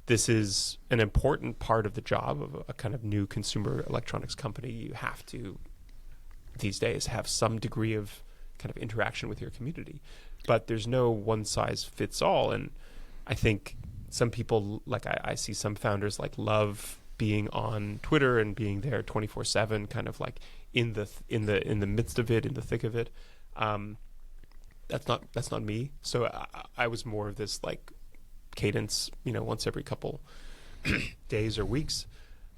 Speaker 4: this is an important part of the job of a kind of new consumer electronics company. You have to, these days, have some degree of kind of interaction with your community, but there's no one size fits all. And I think some people, like I see some founders like love being on Twitter and being there 24/7, kind of like in the midst of it, in the thick of it. That's not me. So I was more of this like cadence, once every couple days or weeks.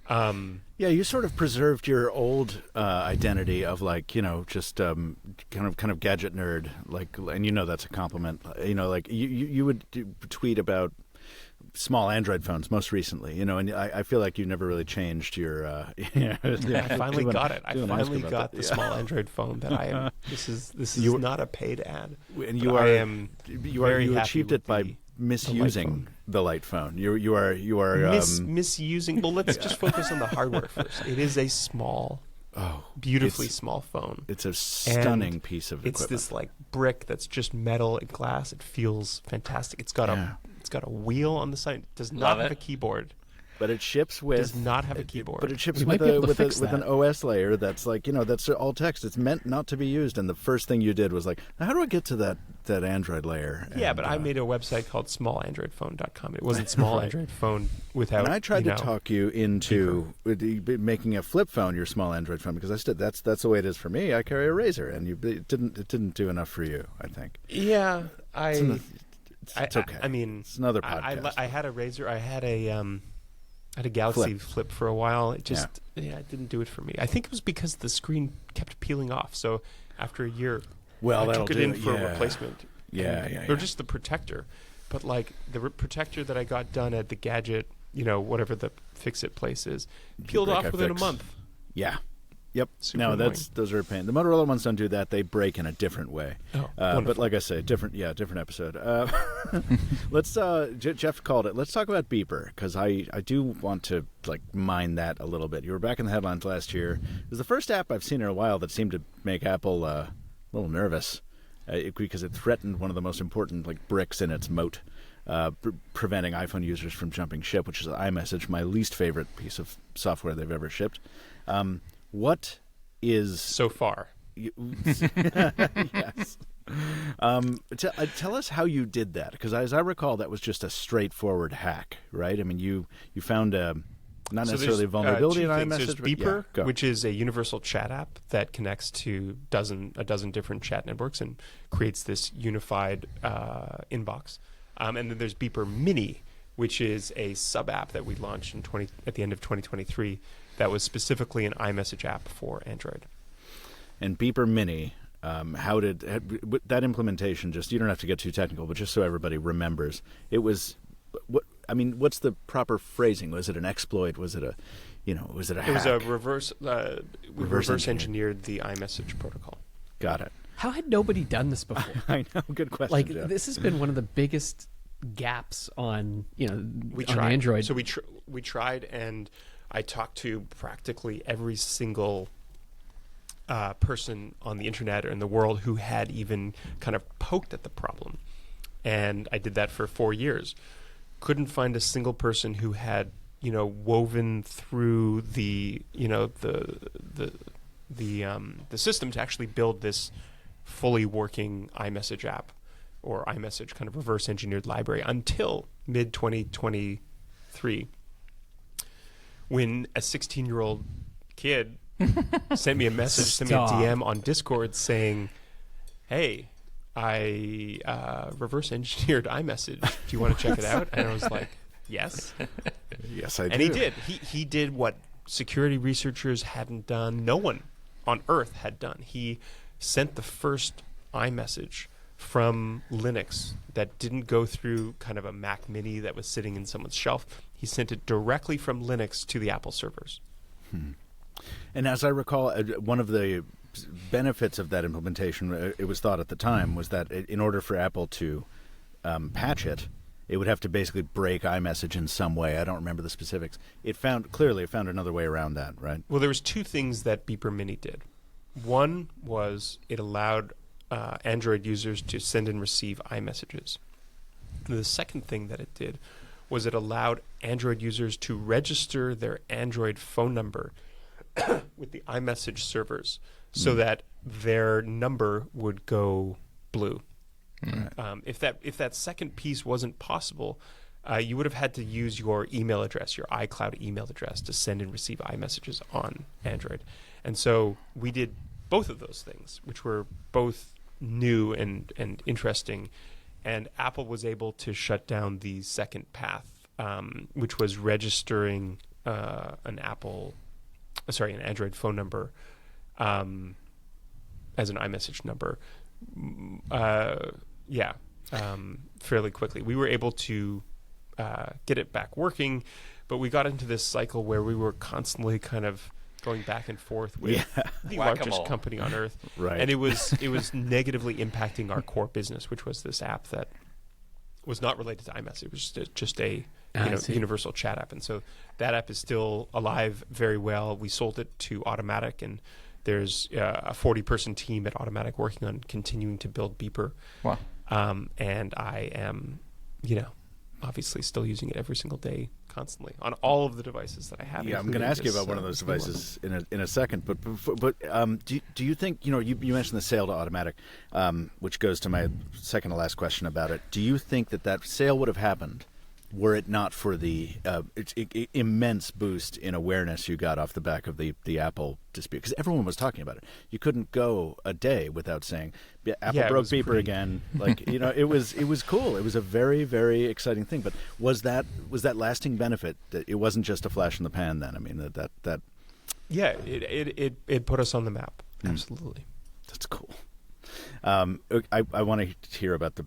Speaker 1: Yeah, you sort of preserved your old identity of like, just kind of gadget nerd, like, and that's a compliment. Like you would tweet about small Android phones most recently, and I feel like you never really changed your.
Speaker 4: I finally got it. I finally got the small Android phone that I am. This is not a paid ad.
Speaker 1: And you achieved it by misusing the light phone. You are
Speaker 4: misusing. Well, let's just focus on the hardware first. It is a small, beautifully small phone.
Speaker 1: It's a stunning piece of equipment.
Speaker 4: It's this like brick that's just metal and glass. It feels fantastic. It's got a wheel on the side. It does not have a keyboard.
Speaker 1: But it ships with
Speaker 4: does not have a keyboard.
Speaker 1: But it ships
Speaker 3: We
Speaker 1: with
Speaker 3: might be able to
Speaker 1: with
Speaker 3: fix
Speaker 1: an
Speaker 3: that.
Speaker 1: OS layer that's like, that's all text. It's meant not to be used. And the first thing you did was like, how do I get to that Android layer?
Speaker 4: Yeah,
Speaker 1: And,
Speaker 4: but I made a website called smallandroidphone.com. It wasn't small Android phone without.
Speaker 1: And I tried
Speaker 4: you
Speaker 1: to
Speaker 4: know,
Speaker 1: talk you into making a flip phone your small Android phone because that's the way it is for me. I carry a Razor, and it didn't do enough for you, I think.
Speaker 4: Yeah,
Speaker 1: It's okay.
Speaker 4: I mean,
Speaker 1: it's another podcast.
Speaker 4: I had a Razor. I had a Galaxy Flip for a while. It just it didn't do it for me. I think it was because the screen kept peeling off. So after a year,
Speaker 1: Well,
Speaker 4: I
Speaker 1: that'll
Speaker 4: took it
Speaker 1: do
Speaker 4: in
Speaker 1: it,
Speaker 4: for
Speaker 1: yeah.
Speaker 4: a replacement.
Speaker 1: Yeah.
Speaker 4: Or just the protector. But like the protector that I got done at the Gadget, whatever the fix-it place is, peeled
Speaker 1: break,
Speaker 4: off
Speaker 1: I
Speaker 4: within a
Speaker 1: fix.
Speaker 4: month.
Speaker 1: Yeah. Yep.
Speaker 4: Super
Speaker 1: No,
Speaker 4: annoying.
Speaker 1: those are a pain. The Motorola ones don't do that. They break in a different way.
Speaker 4: Oh,
Speaker 1: but
Speaker 4: wonderful.
Speaker 1: like I say, different episode. Let's Jeff called it. Let's talk about Beeper because I do want to mine that a little bit. You were back in the headlines last year. It was the first app I've seen in a while that seemed to make Apple a little nervous because it threatened one of the most important bricks in its moat. Preventing iPhone users from jumping ship, which is iMessage, my least favorite piece of software they've ever shipped. What is
Speaker 4: So far.
Speaker 1: yes? Tell us how you did that, because as I recall, that was just a straightforward hack, right? I mean, you found not
Speaker 4: So
Speaker 1: necessarily a
Speaker 4: there's,
Speaker 1: vulnerability
Speaker 4: two
Speaker 1: in
Speaker 4: things.
Speaker 1: iMessage,
Speaker 4: There's
Speaker 1: but
Speaker 4: Beeper,
Speaker 1: go.
Speaker 4: which is a universal chat app that connects to a dozen different chat networks and creates this unified inbox. And then there's Beeper Mini, which is a sub app that we launched at the end of 2023 that was specifically an iMessage app for Android.
Speaker 1: And Beeper Mini, how did that implementation? Just, you don't have to get too technical, but just so everybody remembers, it was what's the proper phrasing? Was it an exploit? Was it a hack?
Speaker 4: It was a reverse
Speaker 1: Reverse
Speaker 4: engineered the iMessage protocol.
Speaker 1: Got it.
Speaker 3: How had nobody done this before?
Speaker 1: I know. Good question.
Speaker 3: Like
Speaker 1: Jeff.
Speaker 3: this has been one of the biggest gaps on
Speaker 4: We
Speaker 3: on
Speaker 4: tried.
Speaker 3: Android.
Speaker 4: So we tried, and I talked to practically every single person on the internet or in the world who had even kind of poked at the problem, and I did that for 4 years. Couldn't find a single person who had woven through the system to actually build this fully working iMessage app or iMessage kind of reverse engineered library until mid 2023, when a 16-year-old kid sent me a message, sent me a
Speaker 3: Stop.
Speaker 4: DM on Discord saying, "Hey, I reverse engineered iMessage. Do you want to check it out?" And I was like, "Yes."
Speaker 1: Yes, I do.
Speaker 4: And he did. He did what security researchers hadn't done. No one on Earth had done. He sent the first iMessage from Linux that didn't go through kind of a Mac Mini that was sitting in someone's shelf. He sent it directly from Linux to the Apple servers.
Speaker 1: And as I recall, one of the benefits of that implementation, it was thought at the time, was that in order for Apple to patch it, it would have to basically break iMessage in some way. I don't remember the specifics. It found another way around that, right?
Speaker 4: Well, there was two things that Beeper Mini did. One was it allowed Android users to send and receive iMessages. And the second thing that it did was it allowed Android users to register their Android phone number with the iMessage servers so that their number would go blue. If that second piece wasn't possible, you would have had to use your email address, your iCloud email address, to send and receive iMessages on Android. And so we did both of those things, which were both new and interesting. And Apple was able to shut down the second path, which was registering an Android phone number as an iMessage number. Fairly quickly. We were able to get it back working, but we got into this cycle where we were constantly kind of going back and forth with the largest
Speaker 2: Whack-a-mole.
Speaker 4: company on earth.
Speaker 1: Right.
Speaker 4: And it was negatively impacting our core business, which was this app that was not related to iMessage. It was just a universal chat app. And so that app is still alive very well. We sold it to Automatic, and there's a 40-person team at Automatic working on continuing to build Beeper.
Speaker 2: Wow.
Speaker 4: And I am, obviously still using it every single day constantly on all of the devices that I have.
Speaker 1: Yeah, I'm going to ask you about one of those devices in a second. But do you think, you mentioned the sale to automatic, which goes to my second to last question about it. Do you think that sale would have happened were it not for the immense boost in awareness you got off the back of the Apple dispute? Because everyone was talking about it. You couldn't go a day without saying, Apple broke beeper again. Like, it was cool. It was a very, very exciting thing. But was that lasting benefit? That it wasn't just a flash in the pan then? I mean, that
Speaker 4: Yeah, it put us on the map. Absolutely.
Speaker 1: That's cool. I want to hear about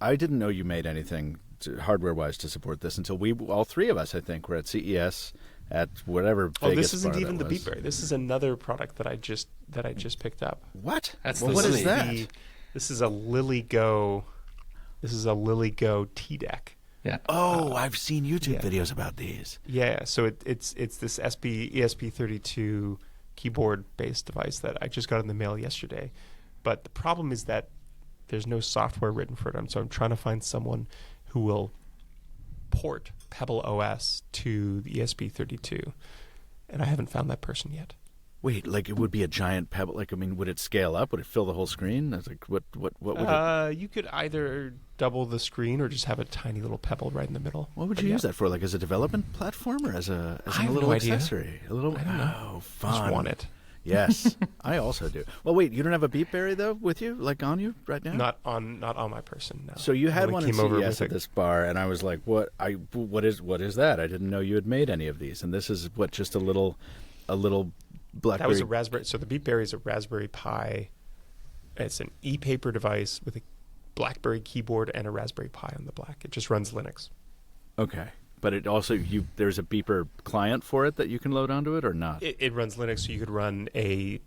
Speaker 1: I didn't know you made anything hardware-wise to support this until all three of us, I think, were at CES at whatever.
Speaker 4: This isn't even the BeepBerry. This is another product that I just picked up.
Speaker 1: What?
Speaker 2: What
Speaker 1: is that?
Speaker 4: This is a Lily-Go. This is a Lily-Go T-Deck.
Speaker 2: Yeah.
Speaker 1: Oh, I've seen YouTube videos about these.
Speaker 4: Yeah. So it's this ESP32 keyboard-based device that I just got in the mail yesterday. But the problem is that there's no software written for it. So I'm trying to find someone who will port Pebble OS to the ESP32, and I haven't found that person yet.
Speaker 1: Wait, like it would be a giant Pebble? Like, I mean, would it scale up? Would it fill the whole screen? I was like, what would it?
Speaker 4: You could either double the screen or just have a tiny little Pebble right in the middle.
Speaker 1: What would you use that for? Like as a development platform or as a little
Speaker 4: no
Speaker 1: accessory?
Speaker 4: idea.
Speaker 1: A little.
Speaker 4: I don't know.
Speaker 1: Oh, fun.
Speaker 4: I just want it.
Speaker 1: Yes, I also do. Well, wait, you don't have a BeepBerry though with you, like on you right now?
Speaker 4: Not on my person. No.
Speaker 1: So you had one in CES at
Speaker 4: it.
Speaker 1: this bar, and I was like, "What? What is that? I didn't know you had made any of these." And this is just a little BlackBerry.
Speaker 4: That was a Raspberry. So the BeepBerry is a Raspberry Pi. It's an e-paper device with a BlackBerry keyboard and a Raspberry Pi on the back. It just runs Linux.
Speaker 1: Okay. But it also there's a beeper client for it that you can load onto it or not?
Speaker 4: It runs Linux, so you could run a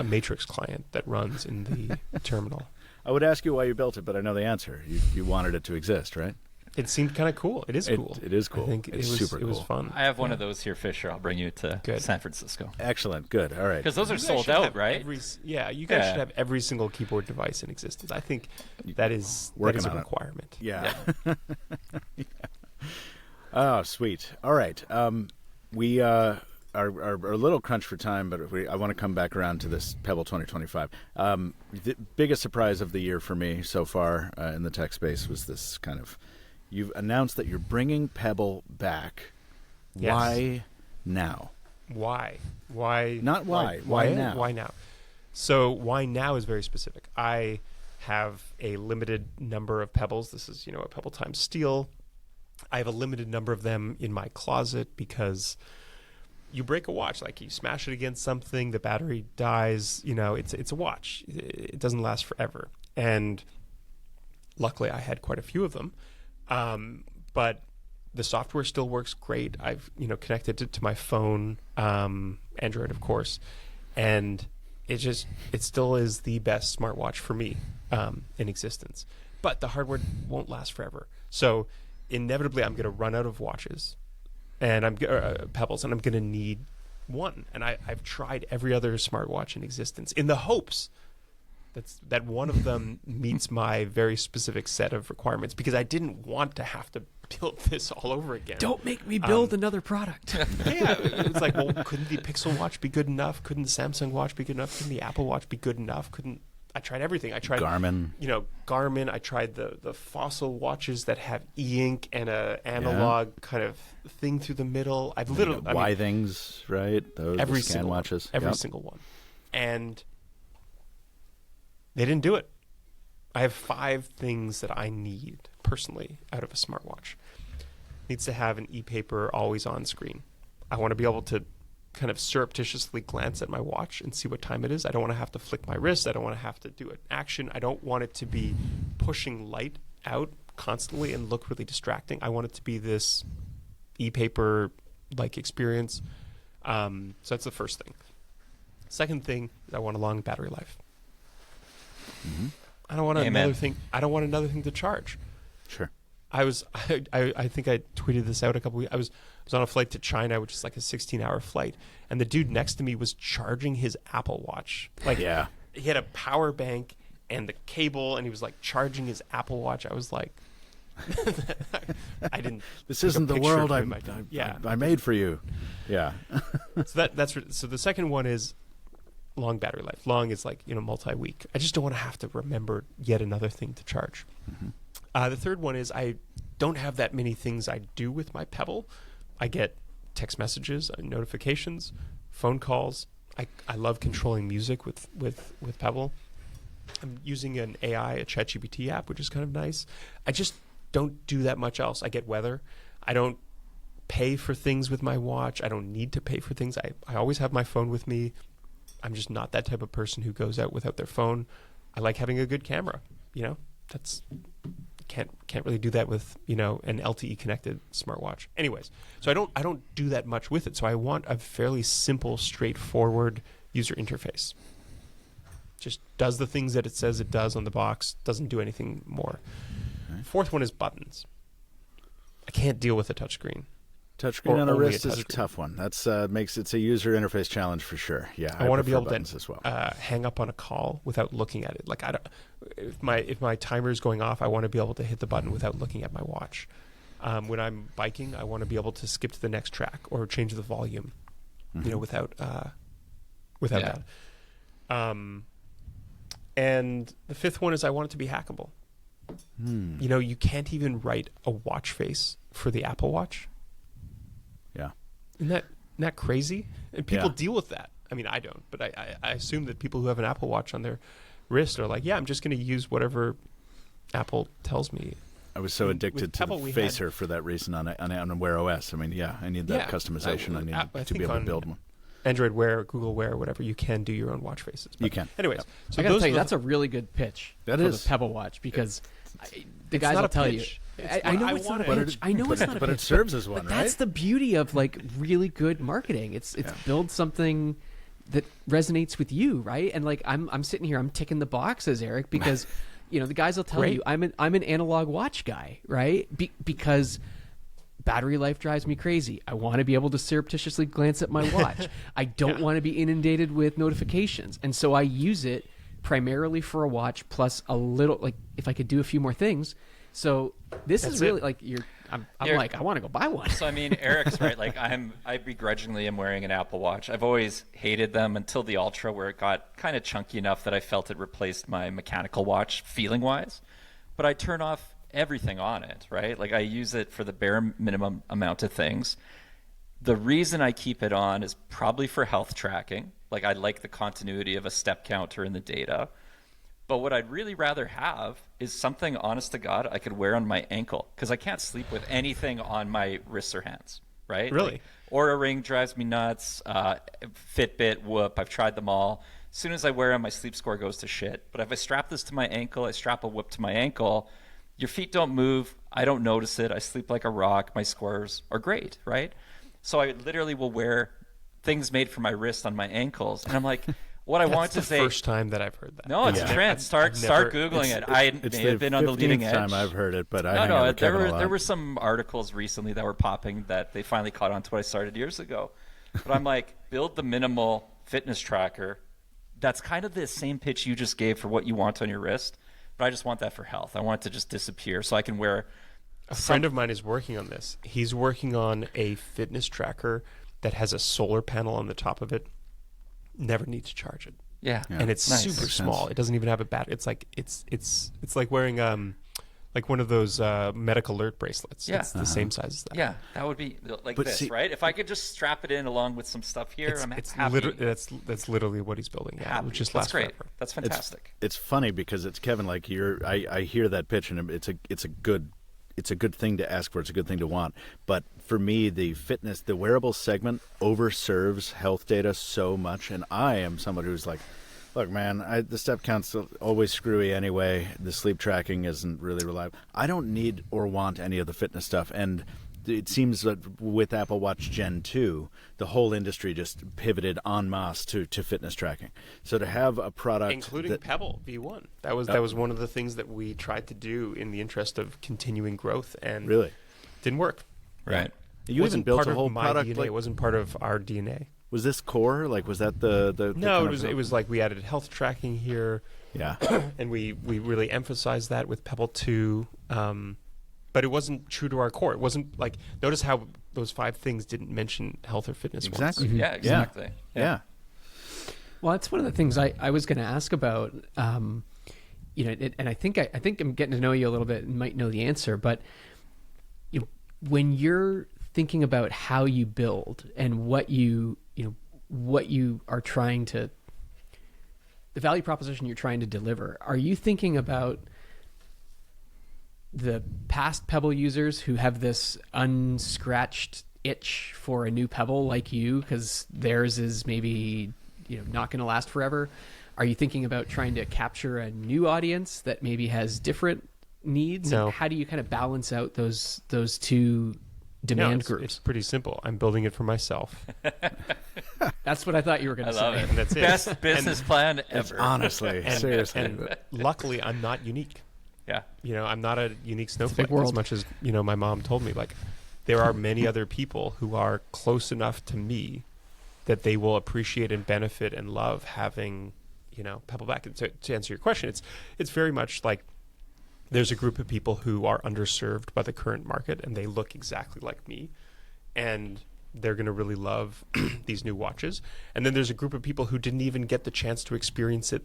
Speaker 4: Matrix client that runs in the terminal.
Speaker 1: I would ask you why you built it, but I know the answer. You wanted it to exist, right?
Speaker 4: It seemed kind of cool. It is cool.
Speaker 1: It is cool.
Speaker 4: I think
Speaker 1: it's super
Speaker 4: It
Speaker 1: cool.
Speaker 4: was fun.
Speaker 2: I have one of those here, Fisher. I'll bring you to San Francisco.
Speaker 1: Excellent. Good. All right.
Speaker 2: Because those are sold out, right?
Speaker 4: You guys should have every single keyboard device in existence. I think that is a requirement.
Speaker 1: Yeah. Oh, sweet. All right. We are a little crunched for time, but I want to come back around to this Pebble 2025. The biggest surprise of the year for me so far in the tech space was this kind of, you've announced that you're bringing Pebble back.
Speaker 4: Yes.
Speaker 1: Why now?
Speaker 4: Why?
Speaker 1: Not why. Why now?
Speaker 4: Why now? So why now is very specific. I have a limited number of Pebbles. This is, a Pebble times steel. I have a limited number of them in my closet because you break a watch, like you smash it against something, the battery dies, it's a watch. It doesn't last forever. And luckily I had quite a few of them. But the software still works great. I've, connected it to my phone, Android, of course. And it still is the best smartwatch for me in existence. But the hardware won't last forever. So inevitably I'm going to run out of watches and Pebbles, and I'm going to need one. And I've tried every other smartwatch in existence in the hopes that one of them meets my very specific set of requirements, because I didn't want to have to build this all over again.
Speaker 3: Don't make me build another product.
Speaker 4: Yeah, it's like, well, couldn't the Pixel Watch be good enough? Couldn't the Samsung Watch be good enough? Couldn't the Apple Watch be good enough? I tried everything. I tried
Speaker 1: Garmin.
Speaker 4: Garmin. I tried the Fossil watches that have e-ink and a analog kind of thing through the middle. I've literally
Speaker 1: things, right? Those
Speaker 4: every
Speaker 1: scan
Speaker 4: single
Speaker 1: watches.
Speaker 4: Every single one, and they didn't do it. I have 5 things that I need personally out of a smartwatch. It needs to have an e-paper always on screen. I want to be able to kind of surreptitiously glance at my watch and see what time it is. I don't want to have to flick my wrist. I don't want to have to do an action. I don't want it to be pushing light out constantly and look really distracting. I want it to be this e-paper like experience. So that's the first thing. Second thing is I want a long battery life.
Speaker 1: Mm-hmm.
Speaker 4: I don't want another thing. I don't want another thing to charge.
Speaker 1: Sure.
Speaker 4: I think I tweeted this out a couple weeks. I was on a flight to China, which is like a 16-hour flight, and the dude next to me was charging his Apple Watch. Like,
Speaker 1: yeah.
Speaker 4: He had a power bank and the cable, and he was like charging his Apple Watch. I was like, I didn't.
Speaker 1: This
Speaker 4: take a
Speaker 1: isn't the
Speaker 4: picture
Speaker 1: world
Speaker 4: of him.
Speaker 1: I made for you. Yeah.
Speaker 4: So the second one is long battery life. Long is like, multi-week. I just don't want to have to remember yet another thing to charge. The third one is I don't have that many things I do with my Pebble. I get text messages, notifications, phone calls. I love controlling music with Pebble. I'm using an AI, a ChatGPT app, which is kind of nice. I just don't do that much else. I get weather. I don't pay for things with my watch. I don't need to pay for things. I always have my phone with me. I'm just not that type of person who goes out without their phone. I like having a good camera. That's can't really do that with an LTE connected smartwatch. Anyways, so I don't do that much with it. So I want a fairly simple, straightforward user interface. Just does the things that it says it does on the box. Doesn't do anything more. Okay. Fourth one is buttons. I can't deal with a touchscreen.
Speaker 1: Touchscreen on a wrist is a tough one. That's it's a user interface challenge for sure. Yeah,
Speaker 4: I want to be able to
Speaker 1: as well.
Speaker 4: Hang up on a call without looking at it. Like if my timer is going off, I want to be able to hit the button without looking at my watch. When I'm biking, I want to be able to skip to the next track or change the volume, without that. And the fifth one is I want it to be hackable. You can't even write a watch face for the Apple Watch.
Speaker 1: Yeah.
Speaker 4: Isn't that crazy? And people deal with that. I mean, I don't, but I assume that people who have an Apple Watch on their wrist are like, yeah, I'm just going to use whatever Apple tells me.
Speaker 1: I was so addicted to the Facer for that reason on Wear OS. I mean, I need that customization. I need to be able to build one.
Speaker 4: Android Wear, Google Wear, whatever, you can do your own watch faces.
Speaker 1: You can.
Speaker 4: Anyways,
Speaker 3: so I got to tell you, that's a really good pitch for the Pebble Watch because the guys will tell you. I know it's not a pitch. I know it's not a pitch.
Speaker 1: But it serves as one, right?
Speaker 3: That's the beauty of really good marketing. It's build something that resonates with you, right? And I'm sitting here, I'm ticking the boxes, Eric, because the guys will tell you I'm an analog watch guy, right? Because battery life drives me crazy. I want to be able to surreptitiously glance at my watch. I don't want to be inundated with notifications. And so I use it primarily for a watch plus a little, if I could do a few more things. So this is really I'm I want to go buy one.
Speaker 2: So I mean, Eric's right. I begrudgingly am wearing an Apple Watch. I've always hated them until the Ultra, where it got kind of chunky enough that I felt it replaced my mechanical watch feeling wise. But I turn off everything on it, right? I use it for the bare minimum amount of things. The reason I keep it on is probably for health tracking. I like the continuity of a step counter in the data. But what I'd really rather have is something, honest to God, I could wear on my ankle, because I can't sleep with anything on my wrists or hands, right?
Speaker 4: Really?
Speaker 2: Oura Ring drives me nuts. Fitbit, Whoop, I've tried them all. As soon as I wear them, my sleep score goes to shit. But if I strap this to my ankle, I strap a Whoop to my ankle, your feet don't move. I don't notice it. I sleep like a rock. My scores are great, right? So I literally will wear things made for my wrist on my ankles. And I'm like, what I want to say.
Speaker 4: That's the first time that I've heard that.
Speaker 2: No, it's a trend. Start Googling it. I may have been on the leading edge.
Speaker 1: It's the 15th time I've heard it, but I hang out with Kevin a lot.
Speaker 2: There were some articles recently that were popping that they finally caught on to what I started years ago. But I'm like, build the minimal fitness tracker. That's kind of the same pitch you just gave for what you want on your wrist. But I just want that for health. I want it to just disappear so I can wear.
Speaker 4: A friend of mine is working on this. He's working on a fitness tracker that has a solar panel on the top of it. Never need to charge it.
Speaker 2: Yeah.
Speaker 4: And it's
Speaker 2: nice.
Speaker 4: super small. It doesn't even have a battery. It's like wearing one of those Medic Alert bracelets.
Speaker 2: Yeah.
Speaker 4: It's the same size as that.
Speaker 2: Yeah, that would be right? If I could just strap it in along with some stuff here, I'm happy.
Speaker 4: That's literally what he's building. Yeah,
Speaker 2: happy.
Speaker 4: Which
Speaker 2: That's great.
Speaker 4: Forever.
Speaker 2: That's fantastic.
Speaker 1: It's funny because it's Kevin. I hear that pitch, and it's a good thing to ask for. It's a good thing to want. But for me, the wearable segment overserves health data so much, and I am someone who's like, look, man, the step count's always screwy anyway. The sleep tracking isn't really reliable. I don't need or want any of the fitness stuff. And it seems that with Apple Watch Gen 2, the whole industry just pivoted en masse to fitness tracking. So to have a product,
Speaker 4: including Pebble V1, that was one of the things that we tried to do in the interest of continuing growth, and
Speaker 1: really
Speaker 4: didn't work.
Speaker 2: Right.
Speaker 1: You even built a whole product.
Speaker 4: DNA. It wasn't part of our DNA.
Speaker 1: Was this core? Was that the
Speaker 4: No, it was like we added health tracking here.
Speaker 1: Yeah.
Speaker 4: And we really emphasized that with Pebble 2. but it wasn't true to our core. It wasn't like, notice how those 5 things didn't mention health or fitness once.
Speaker 1: Exactly.
Speaker 2: Yeah, exactly.
Speaker 1: Yeah.
Speaker 3: Well, that's one of the things I was going to ask about. And I think I'm getting to know you a little bit and might know the answer. But when you're thinking about how you build and what you are trying to, the value proposition you're trying to deliver, are you thinking about the past Pebble users who have this unscratched itch for a new Pebble like you, because theirs is maybe not going to last forever? Are you thinking about trying to capture a new audience that maybe has different needs?
Speaker 4: No.
Speaker 3: And how do you kind of balance out those two demand
Speaker 4: it's,
Speaker 3: groups?
Speaker 4: It's pretty simple. I'm building it for myself.
Speaker 3: That's what I thought you were going
Speaker 2: I
Speaker 3: to
Speaker 2: love
Speaker 3: say.
Speaker 2: it.
Speaker 4: And that's it.
Speaker 2: Best business plan ever.
Speaker 1: Honestly, seriously.
Speaker 4: And luckily, I'm not unique.
Speaker 2: Yeah.
Speaker 4: I'm not a unique snowflake,
Speaker 3: world.
Speaker 4: as much as my mom told me. Like, there are many other people who are close enough to me that they will appreciate and benefit and love having Pebble back. And to answer your question, it's very much like there's a group of people who are underserved by the current market, and they look exactly like me, and they're going to really love these new watches. And then there's a group of people who didn't even get the chance to experience it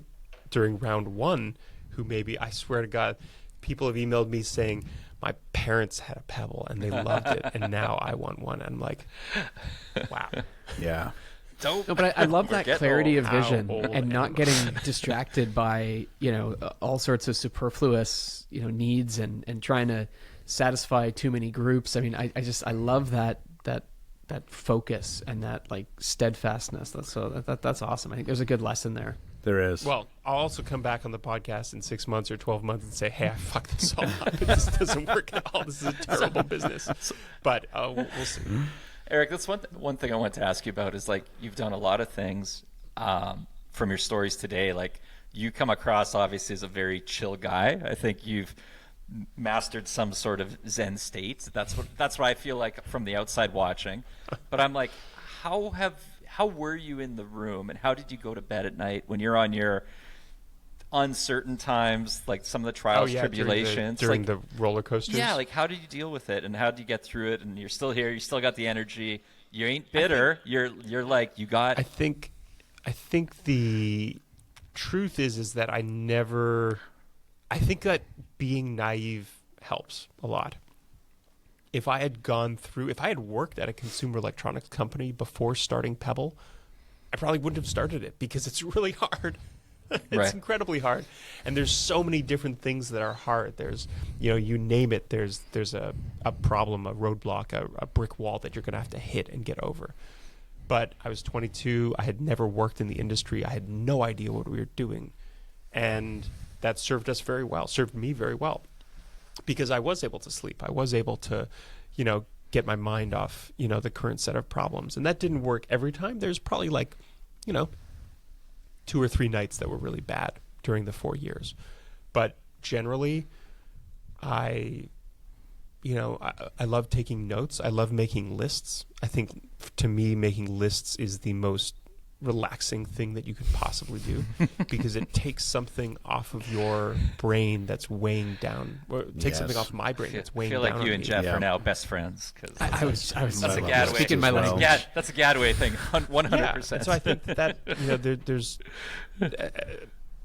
Speaker 4: during round 1, who maybe, I swear to God, people have emailed me saying, my parents had a Pebble and they loved it, and now I want one. And I'm like, wow.
Speaker 1: Yeah.
Speaker 3: No, but I love that clarity of vision
Speaker 4: How old
Speaker 3: and not getting distracted by all sorts of superfluous needs and trying to satisfy too many groups. I mean, I love that focus and that like steadfastness. That's awesome. I think there's a good lesson there.
Speaker 1: There is.
Speaker 4: Well, I'll also come back on the podcast in 6 months or 12 months and say, hey, I fucked this all up. This doesn't work at all. This is a terrible business. But we'll see.
Speaker 2: Eric, that's one thing I want to ask you about is like you've done a lot of things from your stories today. Like you come across obviously as a very chill guy. I think you've mastered some sort of Zen state. That's what I feel like from the outside watching. But I'm like, how were you in the room and how did you go to bed at night when you're on your uncertain times, like some of the trials, tribulations,
Speaker 4: during
Speaker 2: like,
Speaker 4: the roller coasters?
Speaker 2: Yeah, like how did you deal with it and how did you get through it? And you're still here, you still got the energy, you ain't bitter, you're like you got.
Speaker 4: I think the truth is that I think that being naive helps a lot. If I had worked at a consumer electronics company before starting Pebble, I probably wouldn't have started it because it's really hard. It's
Speaker 2: Right.
Speaker 4: incredibly hard. And there's so many different things that are hard. There's, you name it, there's a problem, a roadblock, a brick wall that you're going to have to hit and get over. But I was 22. I had never worked in the industry. I had no idea what we were doing. And that served me very well. Because I was able to sleep. I was able to, get my mind off, the current set of problems. And that didn't work every time. There's probably 2 or 3 nights that were really bad during the 4 years. But generally, I love taking notes. I love making lists. I think to me, making lists is the most relaxing thing that you could possibly do because it takes something off of your brain that's weighing down, or it takes something off my brain that's weighing down.
Speaker 2: I feel like you
Speaker 4: on
Speaker 2: and
Speaker 4: me.
Speaker 2: Jeff are now best friends. Cause
Speaker 3: I was
Speaker 2: that's a Gadway.
Speaker 3: speaking my language.
Speaker 2: That's a Gadway thing, 100%.
Speaker 4: Yeah. And so I think that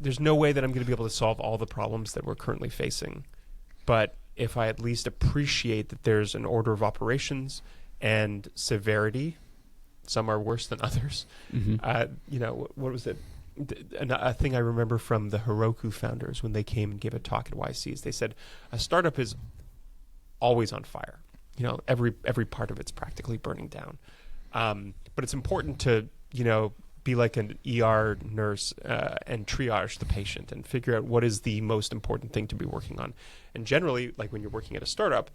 Speaker 4: there's no way that I'm going to be able to solve all the problems that we're currently facing, but if I at least appreciate that there's an order of operations and severity. Some are worse than others. Mm-hmm. What was it? A thing I remember from the Heroku founders when they came and gave a talk at YCs. They said a startup is always on fire. Every part of it's practically burning down. But it's important to be like an ER nurse and triage the patient and figure out what is the most important thing to be working on. And generally, like when you're working at a startup,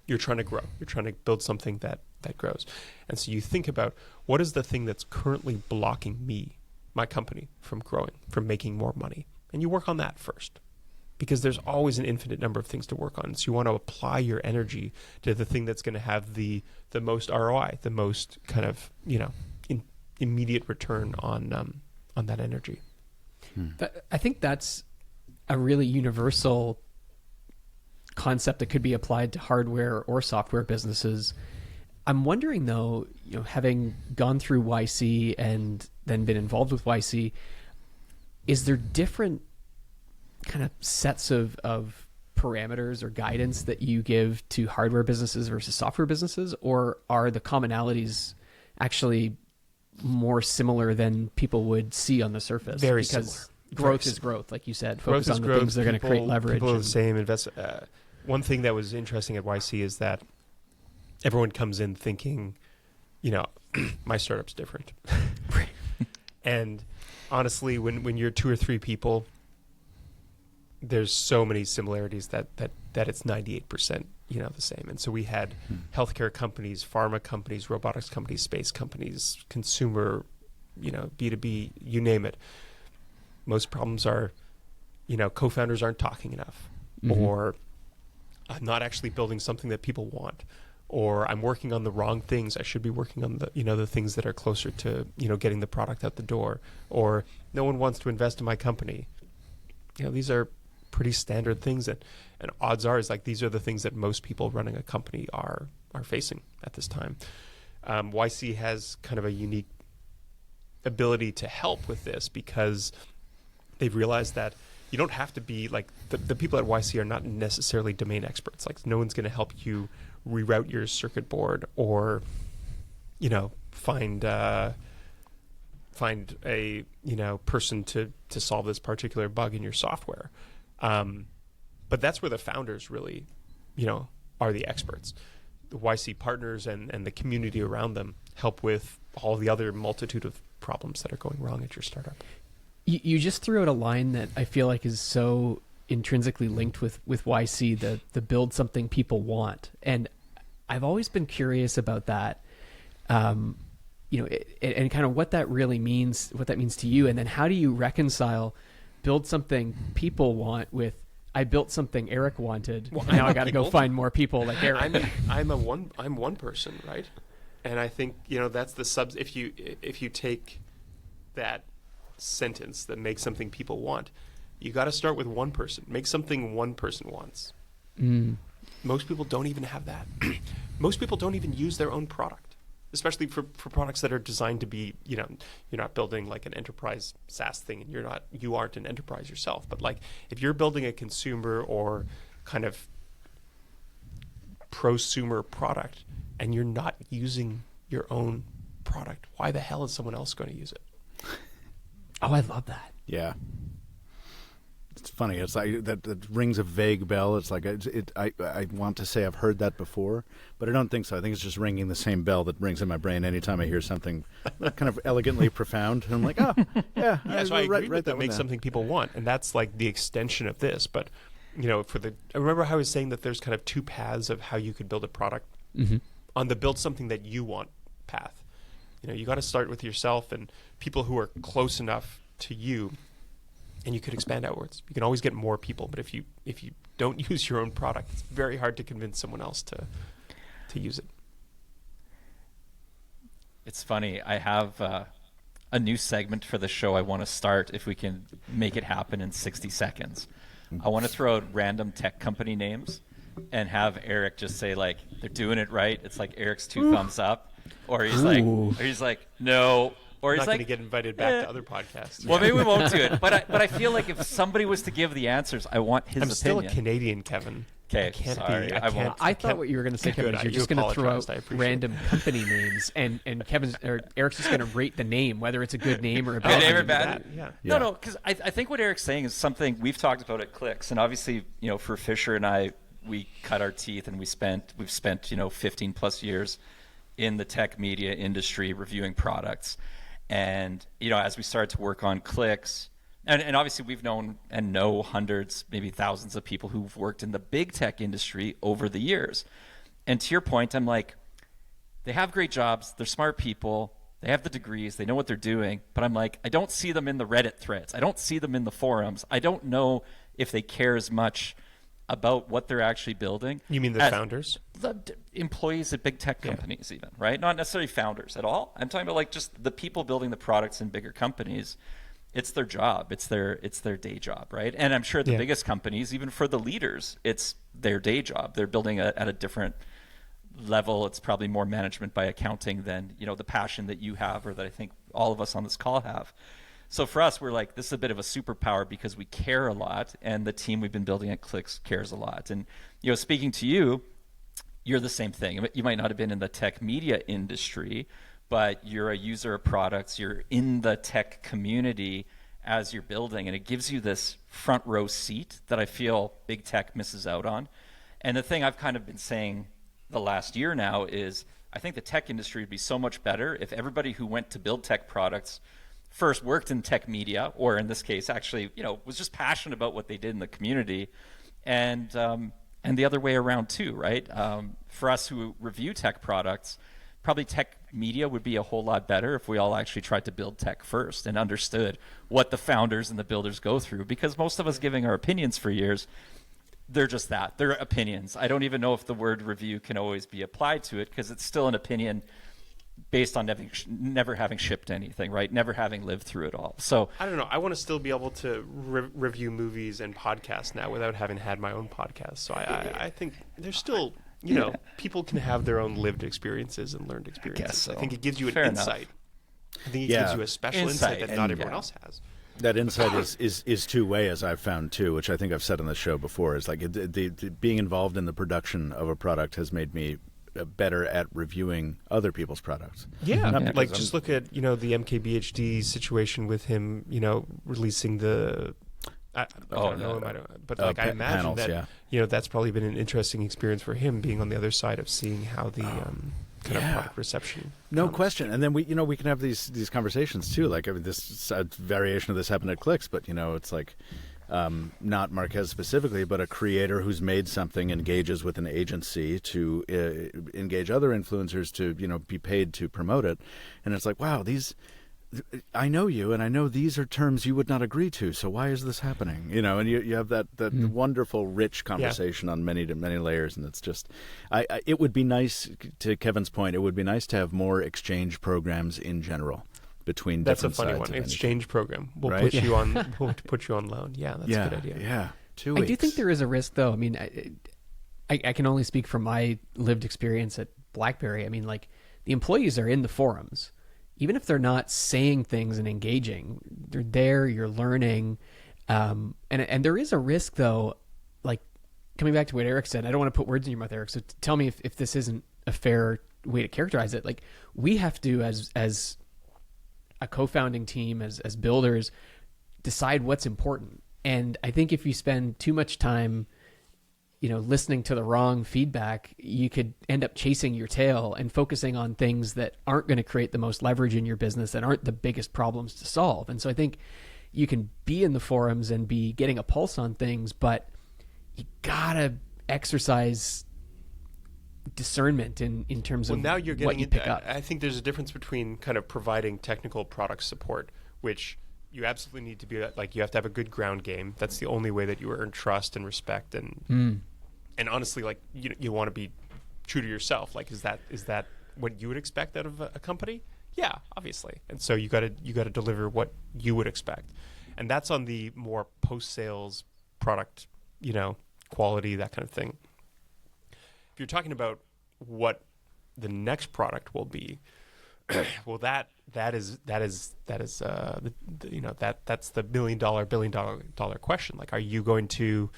Speaker 4: you're trying to grow. You're trying to build something that grows. And so you think about what is the thing that's currently blocking me, my company, from growing, from making more money. And you work on that first because there's always an infinite number of things to work on. So you want to apply your energy to the thing that's going to have the most ROI, the most kind of, immediate return on that energy.
Speaker 3: I think that's a really universal concept that could be applied to hardware or software businesses. I'm wondering though, having gone through YC and then been involved with YC, is there different kind of sets of parameters or guidance that you give to hardware businesses versus software businesses, or are the commonalities actually more similar than people would see on the surface?
Speaker 4: Very
Speaker 3: because
Speaker 4: similar.
Speaker 3: Growth is growth, like you said.
Speaker 4: Growth
Speaker 3: Focus
Speaker 4: is
Speaker 3: on the
Speaker 4: growth.
Speaker 3: things that are going to create leverage.
Speaker 4: People are the same. One thing that was interesting at YC is that everyone comes in thinking, my startup's different. And honestly, when you're 2 or 3 people, there's so many similarities that it's 98%, the same. And so we had healthcare companies, pharma companies, robotics companies, space companies, consumer, B2B, you name it. Most problems are, co-founders aren't talking enough, or I'm not actually building something that people want, or I'm working on the wrong things. I should be working on the things that are closer to, getting the product out the door, or no one wants to invest in my company. These are pretty standard things, and odds are is like these are the things that most people running a company are facing at this time. YC has kind of a unique ability to help with this because they've realized that you don't have to be like the people at YC are not necessarily domain experts. Like no one's going to help you reroute your circuit board or, find a person to solve this particular bug in your software. But that's where the founders really, are the experts. The YC partners and the community around them help with all the other multitude of problems that are going wrong at your startup.
Speaker 3: You just threw out a line that I feel like is so intrinsically linked with YC, the build something people want. And I've always been curious about that, and kind of what that really means, what that means to you. And then how do you reconcile build something people want with I built something Eric wanted. Well, now I got to go find more people like Eric.
Speaker 4: I'm one person, right? And I think that's the subs. If you take that sentence that makes something people want, you got to start with one person. Make something one person wants. Most people don't even have that. Most people don't even use their own product, especially for products that are designed to be, you're not building like an enterprise SaaS thing, and you aren't an enterprise yourself. But like if you're building a consumer or kind of prosumer product and you're not using your own product, why the hell is someone else going to use it?
Speaker 3: Oh, I love that.
Speaker 1: Yeah. It's funny. It's like that rings a vague bell. It's like I want to say I've heard that before, but I don't think so. I think it's just ringing the same bell that rings in my brain anytime I hear something kind of elegantly profound. And I'm like, oh, yeah.
Speaker 4: So I agree with that makes something people want, and that's like the extension of this. But I remember how I was saying that there's kind of 2 paths of how you could build a product. On the build something that you want path, you got to start with yourself and people who are close enough to you. And you could expand outwards. You can always get more people, but if you don't use your own product, it's very hard to convince someone else to use it.
Speaker 2: It's funny. I have a new segment for the show I want to start if we can make it happen in 60 seconds. I want to throw out random tech company names and have Eric just say like they're doing it right. It's like Eric's 2 thumbs up, or he's like no. Or he's
Speaker 4: not
Speaker 2: like,
Speaker 4: going to get invited back to other podcasts.
Speaker 2: Well, maybe we won't do it. But I feel like if somebody was to give the answers, I want his opinion.
Speaker 4: I'm still a Canadian, Kevin.
Speaker 2: Okay,
Speaker 4: sorry.
Speaker 3: I thought what you were going to say, Kevin, is you're just going to throw out random company names, and Eric's just going to rate the name, whether it's a good name or a bad
Speaker 2: name.
Speaker 3: Good
Speaker 2: or bad.
Speaker 4: Yeah.
Speaker 2: No, because I think what Eric's saying is something we've talked about at Clicks, and obviously, for Fisher and I, we cut our teeth, and we've spent 15 plus years in the tech media industry reviewing products. And, as we started to work on Clicks, and obviously we've known and know hundreds, maybe thousands of people who've worked in the big tech industry over the years. And to your point, I'm like, they have great jobs, they're smart people, they have the degrees, they know what they're doing, but I'm like, I don't see them in the Reddit threads. I don't see them in the forums. I don't know if they care as much about what they're actually building.
Speaker 4: You mean the founders?
Speaker 2: The employees at big tech companies even, right? Not necessarily founders at all. I'm talking about like just the people building the products in bigger companies. it's their job. It's their day job, right? And I'm sure the biggest companies, even for the leaders, it's their day job. They're building at a different level. It's probably more management by accounting than, the passion that you have or that I think all of us on this call have. So for us, we're like, this is a bit of a superpower because we care a lot, and the team we've been building at Clicks cares a lot. And, speaking to you, you're the same thing. You might not have been in the tech media industry, but you're a user of products. You're in the tech community as you're building, and it gives you this front row seat that I feel big tech misses out on. And the thing I've kind of been saying the last year now is I think the tech industry would be so much better if everybody who went to build tech products first worked in tech media, or in this case, actually, was just passionate about what they did in the community, and the other way around too, right? For us who review tech products, probably tech media would be a whole lot better if we all actually tried to build tech first and understood what the founders and the builders go through, because most of us giving our opinions for years, they're just that. They're opinions. I don't even know if the word review can always be applied to it, because it's still an opinion based on never having shipped anything, right? Never having lived through it all. So
Speaker 4: I don't know. I want to still be able to review movies and podcasts now without having had my own podcast. So I think there's still, people can have their own lived experiences and learned experiences.
Speaker 2: So.
Speaker 4: I think it gives you an
Speaker 2: Fair
Speaker 4: insight.
Speaker 2: Enough.
Speaker 4: I think it gives you a special insight that not everyone else has.
Speaker 1: That insight is two-way, as I've found too, which I think I've said on the show before. Is like the being involved in the production of a product has made me better at reviewing other people's products.
Speaker 4: Yeah, like just look at the MKBHD situation with him, releasing the. I don't know, but I imagine
Speaker 1: panels,
Speaker 4: that that's probably been an interesting experience for him, being on the other side of seeing how the kind of product reception.
Speaker 1: No question. And then we can have these conversations too. Like, I mean, this variation of this happened at Clicks, but it's like not Marquez specifically, but a creator who's made something engages with an agency to engage other influencers to be paid to promote it, and it's like, wow, I know you, and I know these are terms you would not agree to. So why is this happening? And you have that wonderful, rich conversation on many layers, and it's just, it would be nice, to Kevin's point, it would be nice to have more exchange programs in general between different sides. That's a funny one.
Speaker 4: Exchange program. We'll put you on. We'll put you on loan. Yeah, that's a good idea.
Speaker 1: Yeah, 2
Speaker 3: I
Speaker 1: weeks.
Speaker 3: do think there is a risk, though. I mean, I can only speak from my lived experience at BlackBerry. I mean, like, the employees are in the forums. Even if they're not saying things and engaging, they're there, you're learning. And there is a risk, though, like, coming back to what Eric said, I don't want to put words in your mouth, Eric, so tell me if this isn't a fair way to characterize it. Like, we have to, as a co-founding team, as builders, decide what's important. And I think if you spend too much time listening to the wrong feedback, you could end up chasing your tail and focusing on things that aren't going to create the most leverage in your business, that aren't the biggest problems to solve. And so I think you can be in the forums and be getting a pulse on things, but you gotta exercise discernment in terms of
Speaker 4: now you're getting
Speaker 3: what you pick up.
Speaker 4: I think there's a difference between kind of providing technical product support, which you absolutely need to be like, you have to have a good ground game. That's the only way that you earn trust and respect, and honestly, like, you want to be true to yourself. Like, is that what you would expect out of a company? Yeah, obviously. And so you got to deliver what you would expect, and that's on the more post-sales product, quality, that kind of thing. If you're talking about what the next product will be, well, that's the billion dollar question. Like, are you going to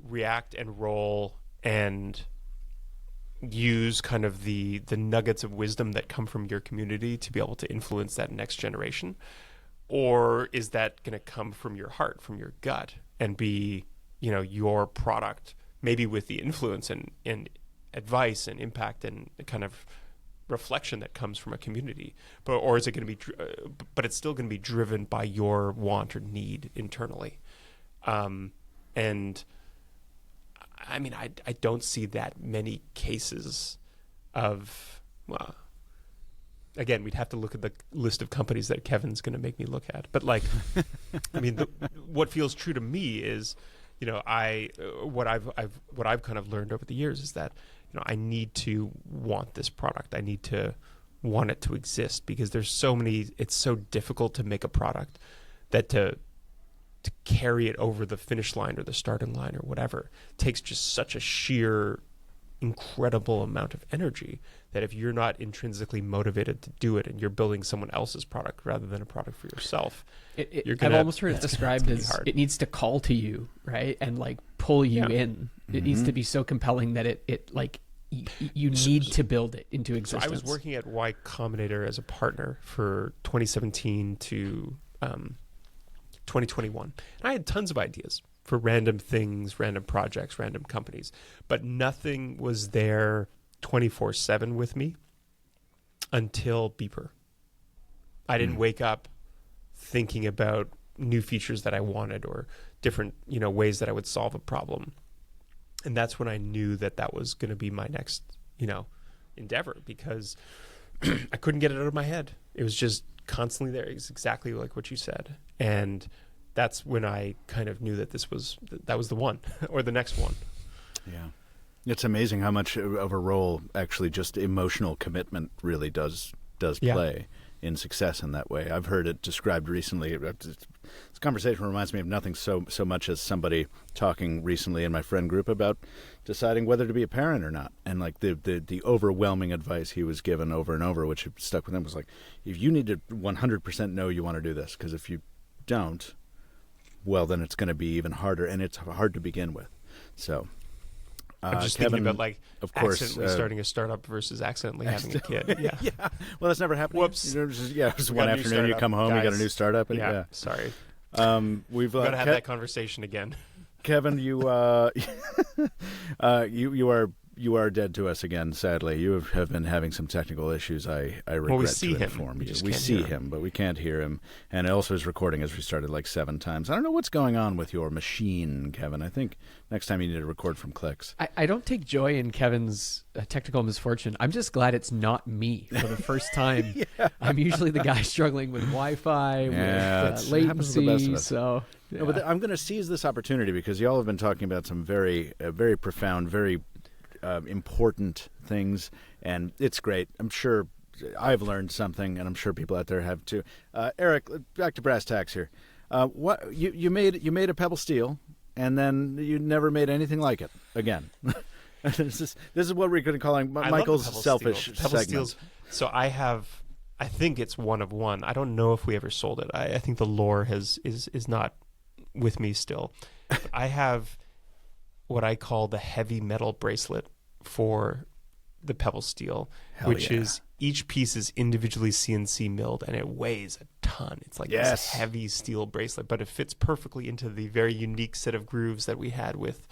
Speaker 4: react and roll and use kind of the nuggets of wisdom that come from your community to be able to influence that next generation, or is that going to come from your heart, from your gut, and be your product, maybe with the influence and advice and impact and kind of reflection that comes from a community, or is it going to be but it's still going to be driven by your want or need internally? And I mean, I don't see that many cases of, well, again, we'd have to look at the list of companies that Kevin's going to make me look at, but like, I mean, what feels true to me is, what I've kind of learned over the years is that, I need to want this product. I need to want it to exist, because there's so many, it's so difficult to make a product that to carry it over the finish line or the starting line or whatever takes just such a sheer incredible amount of energy that if you're not intrinsically motivated to do it and you're building someone else's product rather than a product for yourself,
Speaker 3: I've almost heard it described as it needs to call to you, right? And like pull you in. It needs to be so compelling that it like you need to build it into existence.
Speaker 4: So I was working at Y Combinator as a partner for 2017 to 2021. And I had tons of ideas for random things, random projects, random companies, but nothing was there 24/7 with me until Beeper. I didn't wake up thinking about new features that I wanted or different, ways that I would solve a problem. And that's when I knew that was going to be my next, endeavor, because I couldn't get it out of my head. It was just constantly there. It's exactly like what you said. And that's when I kind of knew that that was the one or the next one.
Speaker 1: Yeah. It's amazing how much of a role actually just emotional commitment really does play in success in that way. I've heard it described recently. This conversation reminds me of nothing so much as somebody talking recently in my friend group about deciding whether to be a parent or not. And like the overwhelming advice he was given over and over, which stuck with him, was like, if you need to 100% know you want to do this, because if you don't, well, then it's going to be even harder, and it's hard to begin with. So
Speaker 4: I'm just
Speaker 1: Kevin,
Speaker 4: thinking about like
Speaker 1: of course,
Speaker 4: accidentally starting a startup versus accidentally having a kid. Yeah.
Speaker 1: Yeah. Well, that's never happened.
Speaker 4: Whoops.
Speaker 1: Just one afternoon you come home, you got a new startup. And,
Speaker 4: yeah. Sorry.
Speaker 1: We've
Speaker 4: got to have that conversation again.
Speaker 1: Kevin, you you are dead to us again. Sadly, you have been having some technical issues. I regret to inform you. We see him, but we can't hear him. And also, his recording has restarted like 7 times. I don't know what's going on with your machine, Kevin. I think next time you need to record from Clicks.
Speaker 3: I don't take joy in Kevin's technical misfortune. I'm just glad it's not me for the first time. I'm usually the guy struggling with Wi-Fi, with latency. So. Yeah.
Speaker 1: No, but I'm going to seize this opportunity because y'all have been talking about some very profound, very important things, and it's great. I'm sure I've learned something, and I'm sure people out there have too. Eric, back to brass tacks here. What you made a Pebble Steel, and then you never made anything like it again. This is what we're going to call Michael's selfish
Speaker 4: Pebble
Speaker 1: segment.
Speaker 4: Steels. So I think it's one of one. I don't know if we ever sold it. I think the lore is not with me still. I have what I call the heavy metal bracelet for the Pebble Steel, which is each piece is individually CNC milled and it weighs a ton. It's like this heavy steel bracelet, but it fits perfectly into the very unique set of grooves that we had with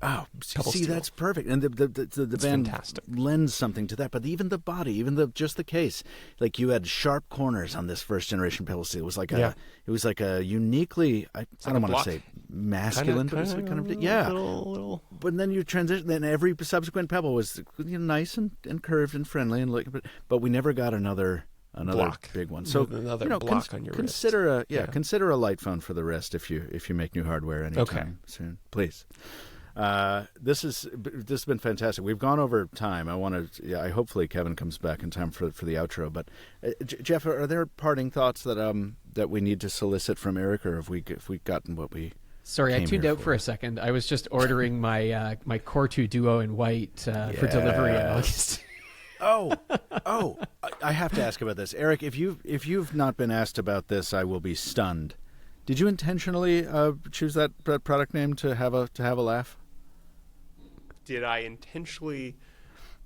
Speaker 4: Pebble Steel.
Speaker 1: That's perfect, and the band
Speaker 4: fantastic.
Speaker 1: Lends something to that. But even the body, even just the case, like you had sharp corners on this first generation Pebble Steel. It was like a uniquely I don't want to say masculine, but it's kind of
Speaker 4: little.
Speaker 1: But then you transition. Then every subsequent Pebble was nice and curved and friendly and but we never got another
Speaker 4: block.
Speaker 1: Big one. So
Speaker 4: another block on your
Speaker 1: consider
Speaker 4: wrist.
Speaker 1: Consider a light phone for the wrist if you make new hardware anytime soon, please. This has been fantastic. We've gone over time. I hopefully Kevin comes back in time for the outro. But Jeff, are there parting thoughts that we need to solicit from Eric, or have we gotten what we?
Speaker 3: Sorry, I tuned out for a second. I was just ordering my my Core 2 Duo in white for delivery in August.
Speaker 1: I have to ask about this, Eric. If you've not been asked about this, I will be stunned. Did you intentionally choose that product name to have a laugh?
Speaker 4: Did I intentionally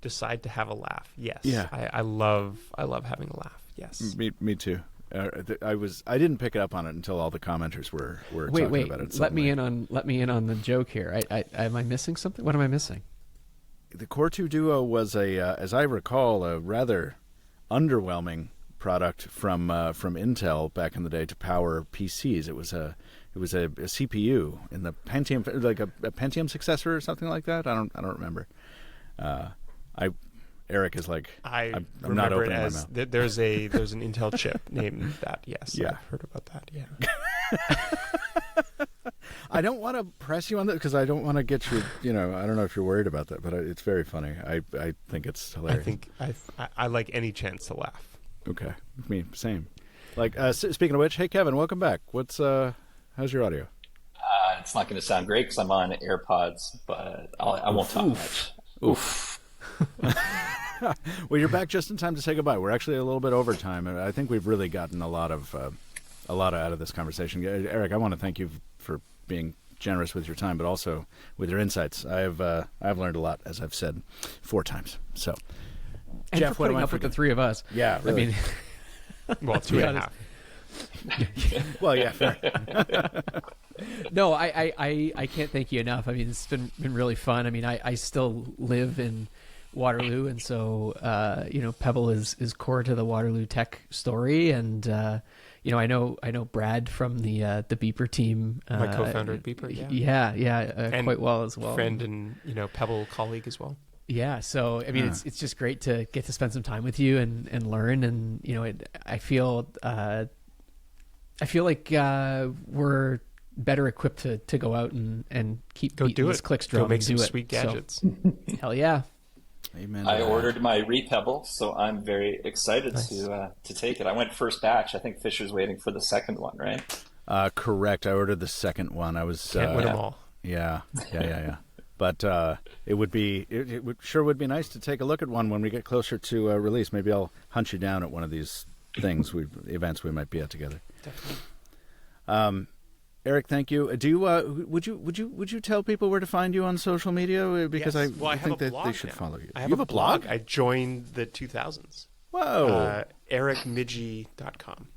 Speaker 4: decide to have a laugh? Yes.
Speaker 1: Yeah.
Speaker 4: I love having a laugh. Yes.
Speaker 1: Me too. I didn't pick up on it until all the commenters were talking about it.
Speaker 3: Let me in on the joke here. Am I missing something? What am I missing?
Speaker 1: The Core 2 Duo was as I recall, a rather underwhelming product from Intel back in the day to power PCs. It was a CPU in the Pentium, like a Pentium successor or something like that. I don't remember. Eric is like, I'm not
Speaker 4: remember it
Speaker 1: opening
Speaker 4: as
Speaker 1: my mouth.
Speaker 4: there's an Intel chip named that. Yes,
Speaker 1: Yeah.
Speaker 4: I've heard about that. Yeah.
Speaker 1: I don't want to press you on that because I don't want to get you. I don't know if you're worried about that, but it's very funny. I think it's hilarious.
Speaker 4: I think I like any chance to laugh.
Speaker 1: Okay, me same. Like, speaking of which, hey Kevin, welcome back. What's how's your audio?
Speaker 2: It's not going to sound great because I'm on AirPods, but I won't talk much. Oof.
Speaker 1: Well, you're back just in time to say goodbye. We're actually a little bit over time, and I think we've really gotten a lot out of this conversation. Eric, I want to thank you for being generous with your time, but also with your insights. I've learned a lot, as I've said 4 times. So,
Speaker 3: And
Speaker 1: Jeff,
Speaker 3: for putting up with the 3 of us.
Speaker 1: Yeah, really.
Speaker 3: I mean,
Speaker 4: Well, 2.5.
Speaker 1: Well, yeah, fair.
Speaker 3: No, I can't thank you enough. I mean, it's been really fun. I mean, I still live in Waterloo, and so Pebble is core to the Waterloo tech story, and I know Brad from the Beeper team,
Speaker 4: My co-founder at Beeper, yeah.
Speaker 3: quite well as well.
Speaker 4: Friend and Pebble colleague as well.
Speaker 3: Yeah, so I mean, it's just great to get to spend some time with you and learn, and I feel like we're better equipped to go out and keep
Speaker 4: Go do
Speaker 3: this
Speaker 4: it.
Speaker 3: clicks drum.
Speaker 4: Go make
Speaker 3: and
Speaker 4: some
Speaker 3: do it.
Speaker 4: sweet gadgets.
Speaker 3: So, hell yeah!
Speaker 1: Amen.
Speaker 2: I ordered my Pebble, so I'm very excited to take it. I went first batch. I think Fisher's waiting for the second one, right?
Speaker 1: Correct. I ordered the second one. I was
Speaker 4: Can't win them all.
Speaker 1: Yeah. But it would be nice to take a look at one when we get closer to release. Maybe I'll hunt you down at one of these events we might be at together.
Speaker 4: Definitely.
Speaker 1: Eric, thank you. Do you would you tell people where to find you on social media? Because
Speaker 4: Yes.
Speaker 1: I
Speaker 4: have
Speaker 1: think
Speaker 4: a
Speaker 1: that
Speaker 4: blog
Speaker 1: they should
Speaker 4: now.
Speaker 1: follow you.
Speaker 4: I have
Speaker 1: You have a blog?
Speaker 4: I joined the 2000s.
Speaker 1: Whoa!
Speaker 4: EricMigi.com.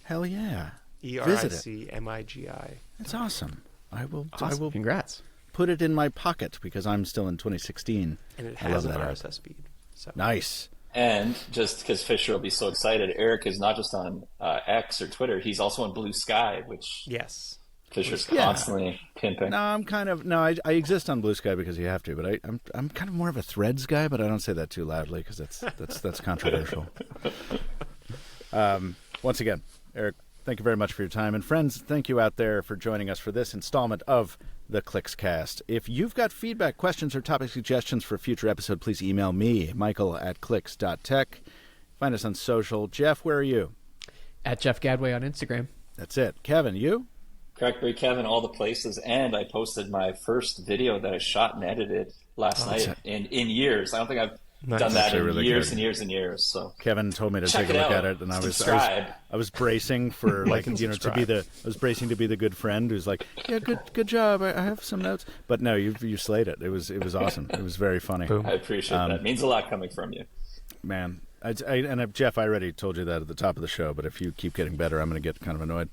Speaker 1: Hell yeah!
Speaker 4: ERICMIGI.
Speaker 1: That's awesome. I will.
Speaker 3: Congrats.
Speaker 1: Put it in my pocket because I'm still in 2016.
Speaker 4: And it
Speaker 1: I love
Speaker 4: has an
Speaker 1: that app.
Speaker 4: RSS feed. So.
Speaker 1: Nice.
Speaker 2: And just because Fisher will be so excited, Eric is not just on X or Twitter, he's also on Blue Sky, which
Speaker 4: Yes.
Speaker 2: Fisher's
Speaker 1: Yeah.
Speaker 2: constantly pimping.
Speaker 1: No, I exist on Blue Sky because you have to, but I'm kind of more of a Threads guy, but I don't say that too loudly because that's controversial. Once again, Eric, thank you very much for your time, and friends, thank you out there for joining us for this installment of the ClicksCast. If you've got feedback, questions, or topic suggestions for a future episode, please email me, michael@clicks.tech. Find us on social. Jeff, where are you?
Speaker 3: At Jeff Gadway on Instagram.
Speaker 1: That's it. Kevin, you?
Speaker 2: Crackberry Kevin, all the places, and I posted my first video that I shot and edited last night in years. I don't think I've done that in
Speaker 1: really
Speaker 2: years
Speaker 1: good.
Speaker 2: and years and years. So
Speaker 1: Kevin told me to
Speaker 2: check
Speaker 1: take a
Speaker 2: it
Speaker 1: look
Speaker 2: out.
Speaker 1: at it, and I
Speaker 2: Subscribe.
Speaker 1: was bracing for
Speaker 4: Like and
Speaker 1: to be
Speaker 4: subscribe.
Speaker 1: I was bracing to be the good friend who's like, yeah, good job. I have some notes, but no, you slayed it. It was awesome. It was very funny.
Speaker 4: Boom.
Speaker 2: I appreciate that. It means a lot coming from you.
Speaker 1: Man. Jeff, I already told you that at the top of the show, but if you keep getting better, I'm going to get kind of annoyed.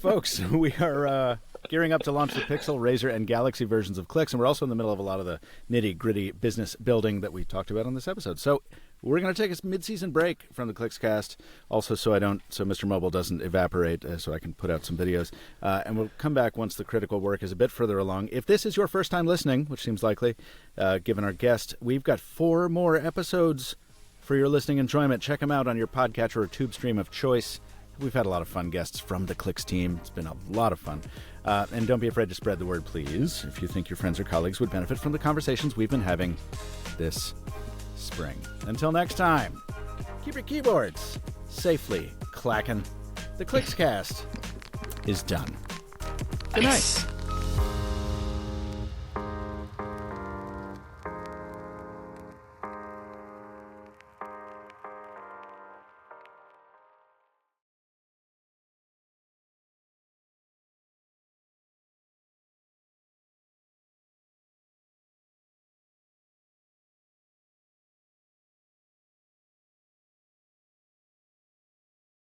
Speaker 1: Folks, we are gearing up to launch the Pixel, Razor, and Galaxy versions of Clicks, and we're also in the middle of a lot of the nitty-gritty business building that we talked about on this episode. So we're going to take a mid-season break from the ClicksCast, also so Mr. Mobile doesn't evaporate, so I can put out some videos. And we'll come back once the critical work is a bit further along. If this is your first time listening, which seems likely, given our guest, we've got 4 more episodes for your listening enjoyment. Check them out on your podcatcher or tube stream of choice. We've had a lot of fun guests from the Clicks team. It's been a lot of fun. And don't be afraid to spread the word, please, if you think your friends or colleagues would benefit from the conversations we've been having this spring. Until next time, keep your keyboards safely clacking. The ClicksCast is done. Good night.